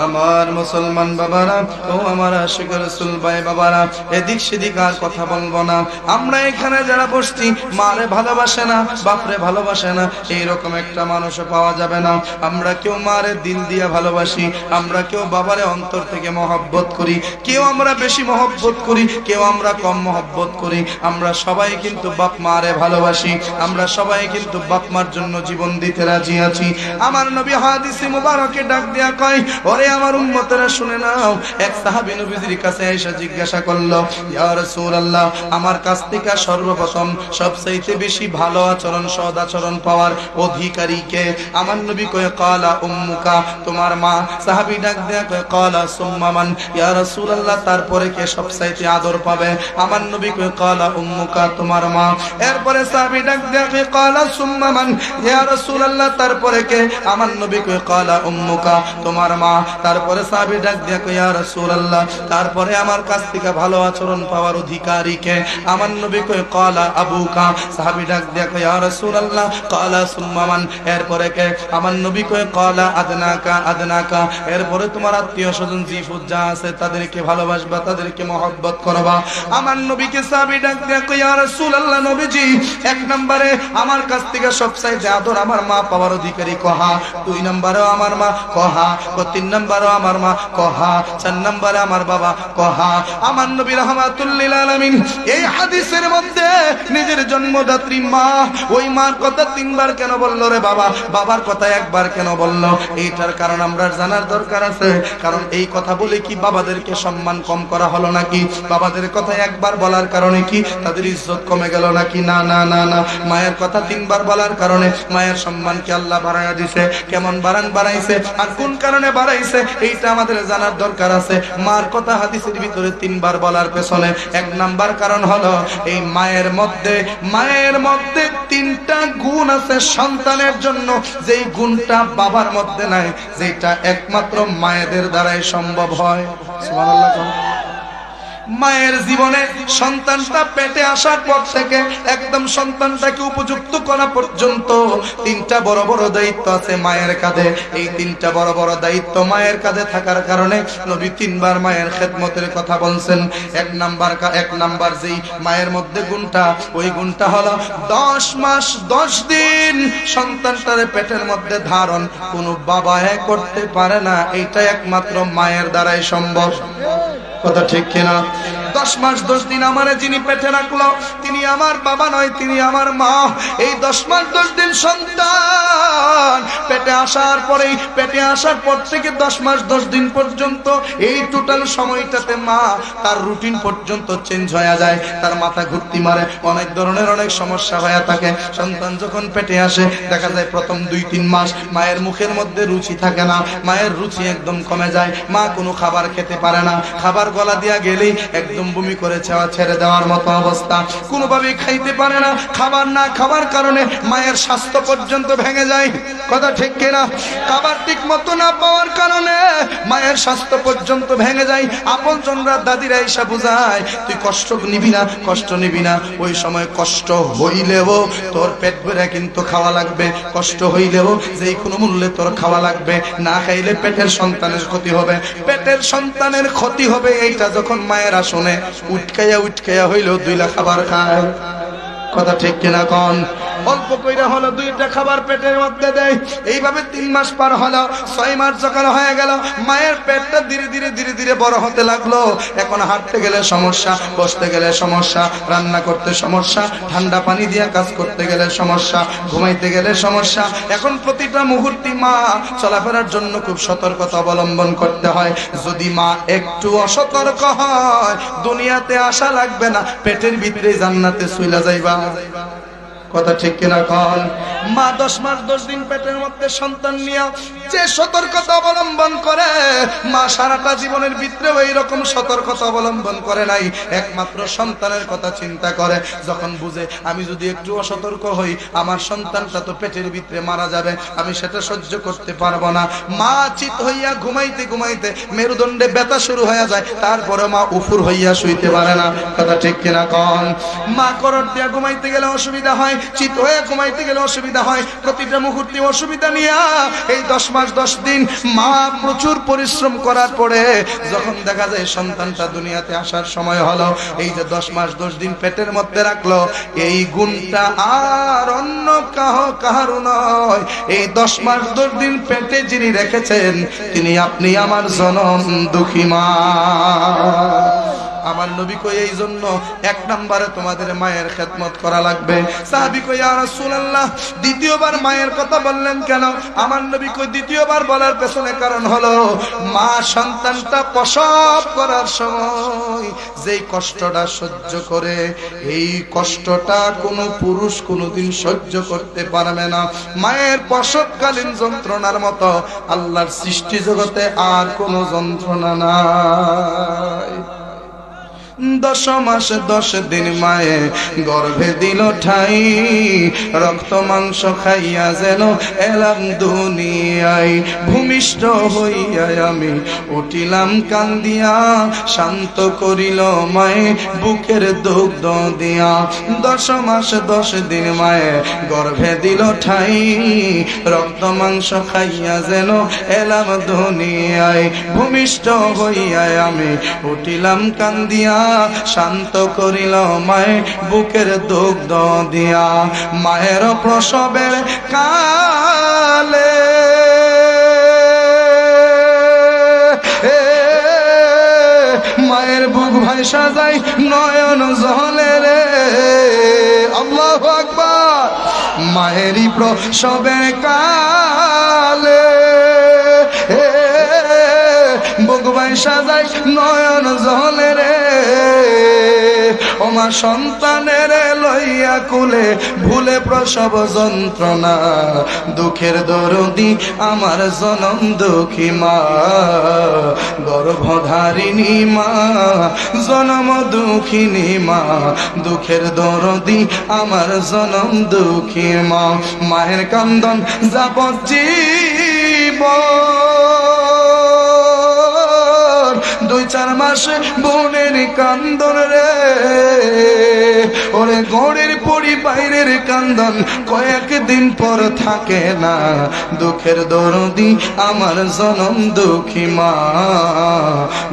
আমার মুসলমান বাবারা ও আমার আশিক রাসূল ভাই বাবারা, এদিক সেদিক আর কথা বলবো না। আমরা এখানে যারা বসছি, মারে ভালোবাসে না, বাপরে ভালোবাসে না, এইরকম একটা মানুষও পাওয়া যাবে না। আমরা কেউ মারে দিল দিয়ে ভালোবাসি, আমরা কেউ বাবারে অন্তর থেকে মহব্বত করি, কেউ আমরা বেশি মহব্বত করি, কেউ আমরা কম মহব্বত করি। আমরা সবাই কিন্তু বাপ মারে ভালোবাসি, আমরা সবাই কিন্তু বাপ মার জন্য জীবন দিতে রাজি আছি। আমার নবী হাদিসে মুবারকে ডাক দিয়া কয়, ওরে আমার উম্মতেরা শুনে নাও। এক সাহাবী নবীজির কাছে এসে জিজ্ঞাসা করলো, ইয়া রাসূলুল্লাহ, আমার কাছ থেকে সর্বপ্রথম সবচাইতে বেশি ভালো আচরণ সৎ আচরণ পাওয়ার অধিকারী কে? আমার নবী কয়, ক্বালা উম্মুকা, তোমার মা। সাহাবী ডাক দেয়া কয়, ক্বালা সুম্মা মান, ইয়া রাসূলুল্লাহ, তারপরে কে সবচাইতে আদর পাবে? আমার নবী কয়, ক্বালা উম্মুকা, তোমার মা। এরপরে সাহাবী ডাক দেয়া কয়, ক্বালা সুম্মা মান, ইয়া রাসূলুল্লাহ, তারপরে কে? আমার নবী কয়, ক্বালা উম্মুকা, তোমার মা। তারপরে সাহাবী ডাক দিয়া কয়, ইয়া রাসূলুল্লাহ, তারপরে আমার কাছ থেকে ভালো আচরণ পাওয়ার অধিকারী কে? আমার নবী কয়, ক্বালা আবুকা। সাহাবী ডাক দিয়া কয়, ইয়া রাসূলুল্লাহ, ক্বালা সুম্মা মান, এরপরে কে? আমার নবী কয়, ক্বালা আদনাকা আদনাকা, এরপরে তোমার আত্মীয় স্বজন জিফুত যা আছে তাদেরকে ভালোবাসবা, তাদেরকে মহব্বত করবা। আমার নবীকে সাহাবী ডাক দিয়া কয়, ইয়া রাসূলুল্লাহ, নবীজি, এক নম্বরে আমার কাছ থেকে সবচাইতে আদর আমার মা পাওয়ার অধিকারী কহা, দুই নম্বরেও আমার মা কহা, তিন নম্বরেও আমার মা কহা, চার নম্বরে আমার বাবা কহা। আমার নবী রাহমাতুল লিল আলামিন এই হাদিসের মধ্যে নিজের জন্মদাত্রী মা, ওই মার কথা তিনবার কেন বললো রে বাবা? বাবার কথা একবার কেন বললো? এইটার কারণ আমরা জানার দরকার আছে। কারণ এই কথা বলে কি বাবাদেরকে সম্মান কম করা হলো নাকি? বাবাদের কথা একবার বলার কারণে কি তাদের ইজ্জত কমে গেল নাকি? না না না না, মায়ের কথা তিনবার বলার কারণে মায়ের সম্মানকে আল্লাহ বাড়াইয়া দিছে। কেমন বাড়াইছে আর কোন কারণে বাড়াইছে এইটা আমাদের জানার দরকার আছে। মার কথা হাদিসের ভিতরে তিনবার বলার পেছনে এক নাম্বার কারণ হলো, এই মায়ের মধ্যে তিনটা গুণ আছে সন্তানের জন্য, যেই গুণটা বাবার মধ্যে নাই, যেটা একমাত্র মায়েদের দ্বারাই সম্ভব হয়। সুবহানাল্লাহ। মায়ের জীবনে সন্তানটা পেটে আসার পর থেকে একদম সন্তানটাকে উপযুক্ত করা পর্যন্ত তিনটা বড় বড় দায়িত্ব আছে মায়ের কাঁধে। এই তিনটা বড় বড় দায়িত্ব মায়ের কাঁধে থাকার কারণে নবী তিনবার মায়ের খেদমতের কথা বলছেন। এক নাম্বার যেই মায়ের মধ্যে গুণটা, ওই গুণটা হলো 10 মাস 10 দিন সন্তানটারে পেটের মধ্যে ধারণ কোনো বাবা করতে পারে না, এইটা একমাত্র মায়ের দ্বারাই সম্ভব। কথা ঠিক কিনা? 10 মাস 10 দিন আমারে যিনি পেটে রাখলো তিনি আমার বাবা নয়, তিনি আমার মা। এই 10 মাস 10 দিন সন্তান পেটে আসার পর থেকে 10 মাস 10 দিন পর্যন্ত এই টোটাল সময়টাতে মা তার রুটিন পর্যন্ত চেঞ্জ হয়ে যায়। তার মাথা ঘুরতি মারে, অনেক ধরনের অনেক সমস্যা হয়ে থাকে। সন্তান যখন পেটে আসে দেখা যায় প্রথম 2-3 মাস মায়ের মুখের মধ্যে রুচি থাকে না, মায়ের রুচি একদম কমে যায়। মা কোনো খাবার খেতে পারে না, খাবার গলা দিয়া গেলেই একদম বমি করে ছেড়ে দেওয়ার মতো অবস্থা, কোনোভাবেই খাইতে পারে না। খাবার না খাওয়ার কারণে মায়ের স্বাস্থ্য পর্যন্ত ভেঙে যায়। কথা ঠিক কিনা? খাবার ঠিক মতো না পাওয়ার কারণে মায়ের স্বাস্থ্য পর্যন্ত ভেঙে যায়। আপনজনরা দাদিরা এসে বুঝায়, তুই কষ্ট নিবি না। ওই সময় কষ্ট হইলেও তোর পেট ভরে কিন্তু খাওয়া লাগবে, কষ্ট হইলেও যেই কোনো মূল্যে তোর খাওয়া লাগবে, না খাইলে পেটের সন্তানের ক্ষতি হবে। এইটা যখন মায়েরা শুনে উঠকাইয়া হইলেও 2 লাখ খাবার খায়। কথা ঠিক কিনা কোন? অল্প কইরা হলো 2টা খাবার পেটের মধ্যে দেয়। এইভাবে 3 মাস পার হলো, 6 মাস যখন হয়ে গেল মায়ের পেটটা ধীরে ধীরে বড় হতে লাগলো। এখন হাঁটতে গেলে সমস্যা, বসতে গেলে সমস্যা, রান্না করতে সমস্যা, ঠান্ডা পানি দিয়ে কাজ করতে গেলে সমস্যা, ঘুমাইতে গেলে সমস্যা। এখন প্রতিটা মুহূর্তে মা চলাফেরার জন্য খুব সতর্কতা অবলম্বন করতে হয়। যদি মা একটু অসতর্ক হয় দুনিয়াতে আসা লাগবে না, পেটের ভিতরে জান্নাতে চলে যাইবা। কথা ঠিক কিনা কন? মা 10 মাস 10 দিন পেটের মধ্যে সন্তান নিয়ে যে সতর্কতা অবলম্বন করে, মা সারাটা জীবনের ভিতরে ওই রকম সতর্কতা অবলম্বন করে নাই। একমাত্র সন্তানের কথা চিন্তা করে। যখন বুঝে আমি যদি একটু অসতর্ক হই, আমার সন্তানটা তো পেটের ভিতরে মারা যাবে, আমি সেটা সহ্য করতে পারবো না। মা চিত হইয়া ঘুমাইতে ঘুমাইতে মেরুদণ্ডে ব্যথা শুরু হয়ে যায়, তারপরে মা উফুর হইয়া শুইতে পারে না। কথা ঠিক কিনা কন? মা করর দিয়া ঘুমাইতে গেলে অসুবিধা হয়, চিত হয়ে ঘুমাইতে গেলে অসুবিধা হয়, প্রতিটা মুহূর্তে অসুবিধা নিয়ে এই 10 মাস 10 দিন মা প্রচুর পরিশ্রম করার পরে যখন দেখা যায় সন্তানটা দুনিয়াতে আসার সময় হলো, এই যে 10 মাস 10 দিন পেটের মধ্যে রাখলো, এই গুণটা আর অন্য কাহারও নয়। এই 10 মাস 10 দিন পেটে যিনি রেখেছেন তিনি আপনি আমার জনম দুঃখী মা। আমার নবী কই এই জন্য এক নম্বরে তোমাদের মায়ের খেদমত করা লাগবে। সাহাবী কই ইয়া রাসূলুল্লাহ দ্বিতীয়বার মায়ের কথা বললেন কেন? আমার নবী কই দ্বিতীয়বার বলার পেছনে কারণ হলো মা সন্তানটা প্রসব করার সময় যেই কষ্টটা সহ্য করে, এই কষ্টটা কোনো পুরুষ কোনোদিন সহ্য করতে পারবে না। মায়ের প্রসবকালীন যন্ত্রণার মতো আল্লাহর সৃষ্টি জগতে আর কোনো যন্ত্রণা নাই। 10 মাস 10 দিন মায়ে গর্ভে দিল ঠাই, রক্ত মাংস খাইয়া যেন এলাম দুনিয়ায়। ভূমিষ্ঠ হইয়া আমি উঠিলাম কান্দিয়া, শান্ত করিল মায়ে বুকের দুগ্ধ দিয়া। 10 মাস 10 দিন মায়ে গর্ভে দিল ঠাই, রক্ত মাংস খাইয়া যেন এলাম দুনিয়ায়। ভূমিষ্ঠ হইয়া আমি উঠিলাম কান্দিয়া, শান্ত করিল মায়ে বুকের দুগ্ধ দিয়া। মায়ের প্রসবের কালে মায়ের বুক ভাইসা যায় নয়ন জলে রে। আল্লাহু আকবার। মায়েরই প্রসবের কালে বুক ভাইসা যায় নয়ন জলে রে। ওমা সন্তানের লইয়া কুলে ভুলে প্রসব যন্ত্রণা, দুঃখের দরদি আমার জনম দুঃখী মা। গর্ভধারিণী মা, জনম দুঃখিনী মা, দুঃখের দরদি আমার জনম দুঃখী মা। মায়ের কান্দন যাবজ্জীবন, 2-4 মাস বোনের কান্দন রে। ওরে ঘরের পরি বাইরের কান্দন কয়েকদিন পর থাকে না। দুঃখের দরদি আমার জনম দুঃখী মা,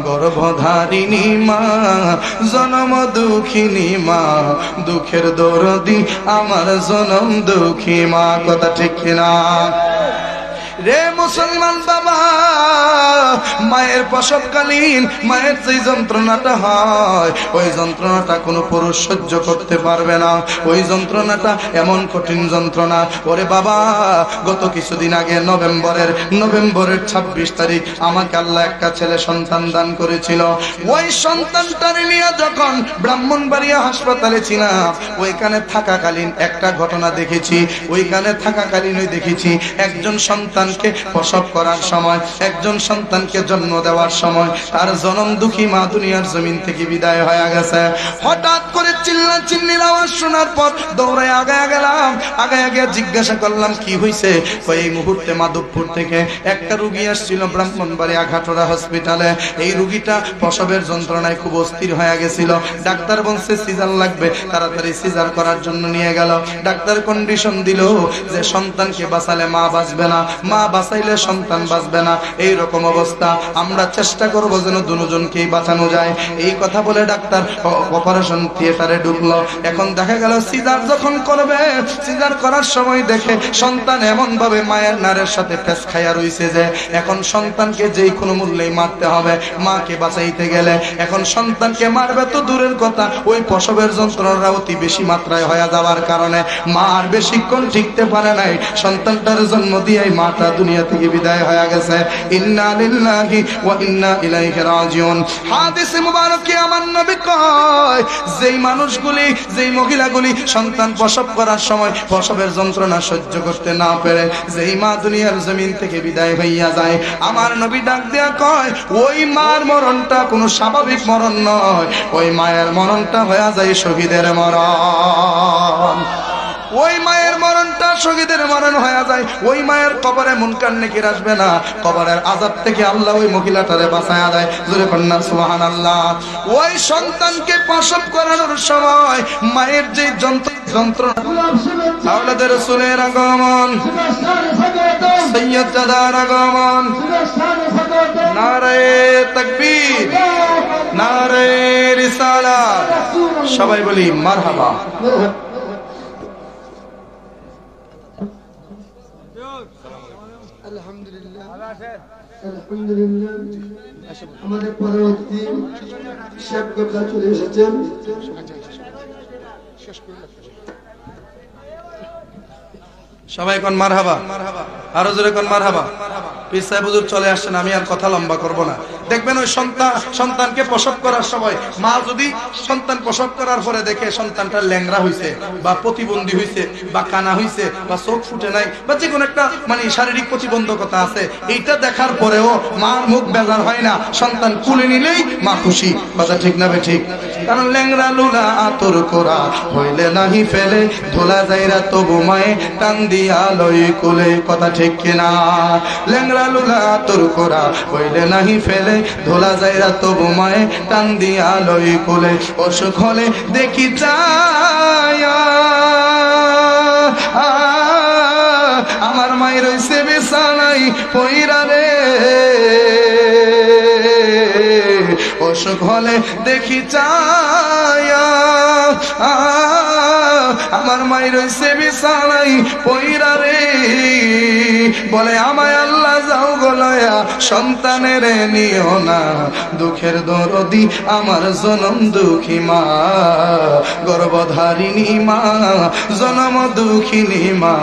গর্ভধারিণী মা, জনম দুঃখিনী মা, দুঃখের দরদি আমার জনম দুঃখী মা। কথা ঠিক কিনা রে মুসলমান বাবা? মায়ের প্রসবকালীন মায়ের যে যন্ত্রণাটা হয়, ওই যন্ত্রণাটা কোনো পুরুষ সহ্য করতে পারবে না। ওই যন্ত্রণাটা এমন কঠিন যন্ত্রণা। ওরে বাবা, গত কিছুদিন আগে নভেম্বরের 26 তারিখ আমাকে আল্লাহ একটা ছেলে সন্তান দান করেছিল। ওই সন্তানটারে নিয়ে যখন ব্রাহ্মণবাড়িয়া হাসপাতালে ছিলাম, ওইখানে থাকাকালীন একটা ঘটনা দেখেছি। ওইখানে থাকাকালীন দেখেছি একজন সন্তান প্রসব করার সময়, একজন সন্তানকে জন্ম দেওয়ার সময় তার জনম দুঃখী মা দুনিয়ার জমিন থেকে বিদায় হয়ে গেছে। হঠাৎ করে চিল্লা চিল্লির আওয়াজ শোনার পর দৌড়ে আগায় গেলাম। আগায় গিয়ে জিজ্ঞাসা করলাম কি হয়েছে? এই মুহূর্তে মাধবপুর থেকে একটা রুগী আসছিল ব্রাহ্মণবাড়িয়া ঘাটরা হসপিটালে। এই রুগীটা প্রসবের যন্ত্রণায় খুব অস্থির হয়ে গেছিল। ডাক্তার বলছে সিজার লাগবে, তাড়াতাড়ি সিজার করার জন্য নিয়ে গেল। ডাক্তার কন্ডিশন দিল যে সন্তানকে বাঁচালে মা বাঁচবে না, মা বাঁচাইলে সন্তান বাঁচবে না। এই রকম অবস্থা, আমরা চেষ্টা করব যেন দুজনকেই বাঁচানো যায়। এই কথা বলে ডাক্তার অপারেশন থিয়েটারে ঢুকলো। এখন দেখা গেল সিজার যখন করবে, সিজার করার সময় দেখে সন্তান এমন ভাবে মায়ের নারের সাথে ফেস খাইয়া রইছে যে এখন সন্তানকে যেই কোনো মূল্যেই মারতে হবে মাকে বাঁচাইতে গেলে। এখন সন্তানকে মারবে তো দূরের কথা, ওই প্রসবের যন্ত্রণা অতি বেশি মাত্রায় হয়ে যাওয়ার কারণে মা আর বেশিক্ষণ টিকতে পারে নাই। সন্তানটার জন্ম দিয়ে মাটা দুনিয়া থেকে বিদায় হয়ে গেছে। ইন্না লিল্লাহি ওয়া ইন্না ইলাইহি রাজিউন। হাদিসে মুবারকে আমার নবী কয়, যেই মানুষগুলি, যেই মহিলাগুলি সন্তান প্রসব করার সময় প্রসবের যন্ত্রণা সহ্য করতে না পেরে যেই মা দুনিয়ার জমিন থেকে বিদায় হইয়া যায়, আমার নবী ডাক দেয়া কয়, ওই মার মরণটা কোনো স্বাভাবিক মরণ নয়, ওই মায়ের মরণটা হয়ে যায় শহীদের মরণ। ওই মায়ের মরণটা শহীদের মরণ হয়ে যায়। ওই মায়ের কবরে মুনকার নাকির আসবে না, কবরের আযাব থেকে আল্লাহ ওই মহিলাটারে বাঁচায়া দেয়। জোরে কন্যা সুবহানাল্লাহ। ওই সন্তানকে প্রসব করানোর সময় মায়ের যে যন্ত্রণা, আওলাদের রাসূলের আগমন, সৈয়দজাদার আগমন, নারে তাকবীর, নারে রিসালাত, সবাই বলি মারহাবা। আলহামদুলিল্লাহ। আমাদের পরবর্তী শেখ গোবলা চলে এসেছেন। সবাই কোন মারহাবা, আরো জোরে কোন মারহাবা। পীর সাহেব হুজুর চলে আসছেন, আমি আর কথা লম্বা করব না। দেখবেন ওই সন্তানকে প্রসব করার সময় মা যদি সন্তান প্রসব করার পরে দেখে সন্তানটা ল্যাংড়া হইছে বা প্রতিবন্ধী হইছে বা কানা হইছে বা চোখ ফুটে নাই বা যে কোনো একটা মানে শারীরিক প্রতিবন্ধকতা আছে, এইটা দেখার পরেও মার মুখ বেজার হয় না, সন্তান কুলে নিলেই মা খুশি। কথা ঠিক না বে ঠিক? কারণ ল্যাংড়া লুলা আতর করা হইলে নাহি ফেলে, ধোলা যাইরা তবু মায়ে টান দিয়া লই কুলে। কথা ঠিক কিনা? ল্যাংড়া লুলা আতর করা হইলে নাহি ফেলে, ধোলা যাইরা তবু মায়ে টান দিয়া লই কুলে। অসুখ হলে দেখি চায়া আমার মায়ের রইছে বিছানায় পইরা রে, অসুখ হলে দেখি চায়া আমার মায়ের রইছে বিছানায় পইরা রে, বলে আমায় আল্লাহ যাও গলয়া সন্তানের নিও না, দুঃখের দরদি আমার জনম দুঃখী মা, গর্ভধারিণী মা, জনম দুঃখিনী মা,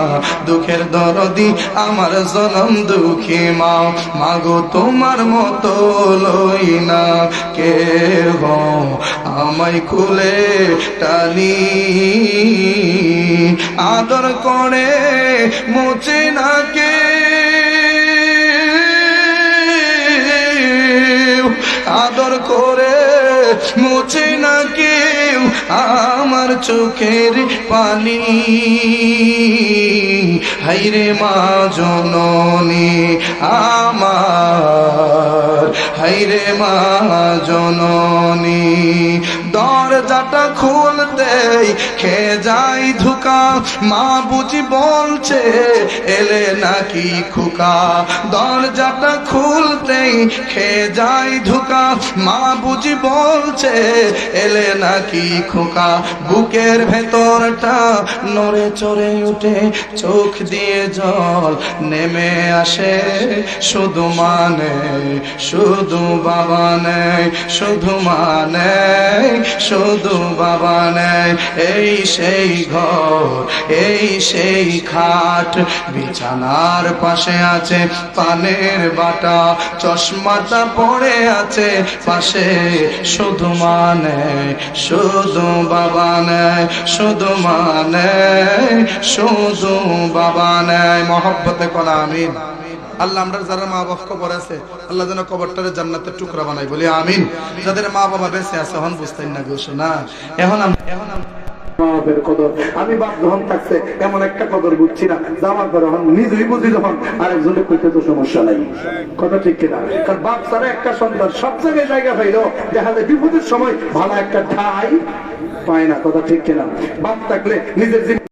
দুঃখের দরদি আমার জনম দুঃখী মা। মাগো তোমার মতো লই না কে গো আমায় কুলে টানি, আদর করে মুছে না কে, আদর করে মুছে না কেউ আমার চোখের পানি। হাইরে মা জননী আমার, হাইরে মা জননী, দরজাটা খুলতেই খেয়ে যাই ধোকা, মা বুঝি বলছে এলে নাকি খোকা, দরজাটা খুলতেই খেয়ে যাই ধোকা, মা বুঝি বলছে এলে নাকি খোকা, বুকের ভেতরটা নড়ে চড়ে উঠে, চোখ দিয়ে জল নেমে আসে, শুধু মানে শুধু বাবা নেই, শুধু মানে শুধু বাবা নেই। এই সেই ঘর, এই সেই খাট, বিছানার পাশে আছে পানের বাটা, চশমাটা পড়ে আছে পাশে, শুধু মানে শুধু বাবা নেই, শুধু মানে শুধু বাবা নেই। মহব্বতে কলা আমিন। আল্লাহ আমরা যারা মা বাবা কবর আছে, আল্লাহ যেন কবরটারে জান্নাতের টুকরা বানাই, বলি আমিন। যাদের মা বাবা বেঁচে আছে হন বুঝতেন না গো শোনা, এখন বাপের কদর আমি বাপ যখন থাকছে এমন একটা কদর বুঝছি না, যাওয়ার পরে হন নিজেই বুঝি যখন আরেকজনে কইতে তো সমস্যা নাই। কথা ঠিক কিনা? কারণ বাপ ছাড়া একটা সন্তান সব জায়গায় জায়গা পাইলো, দেখা যায় বিপদের সময় ভালো একটা ঠাই পায় না। কথা ঠিক কিনা? বাপ থাকলে নিজের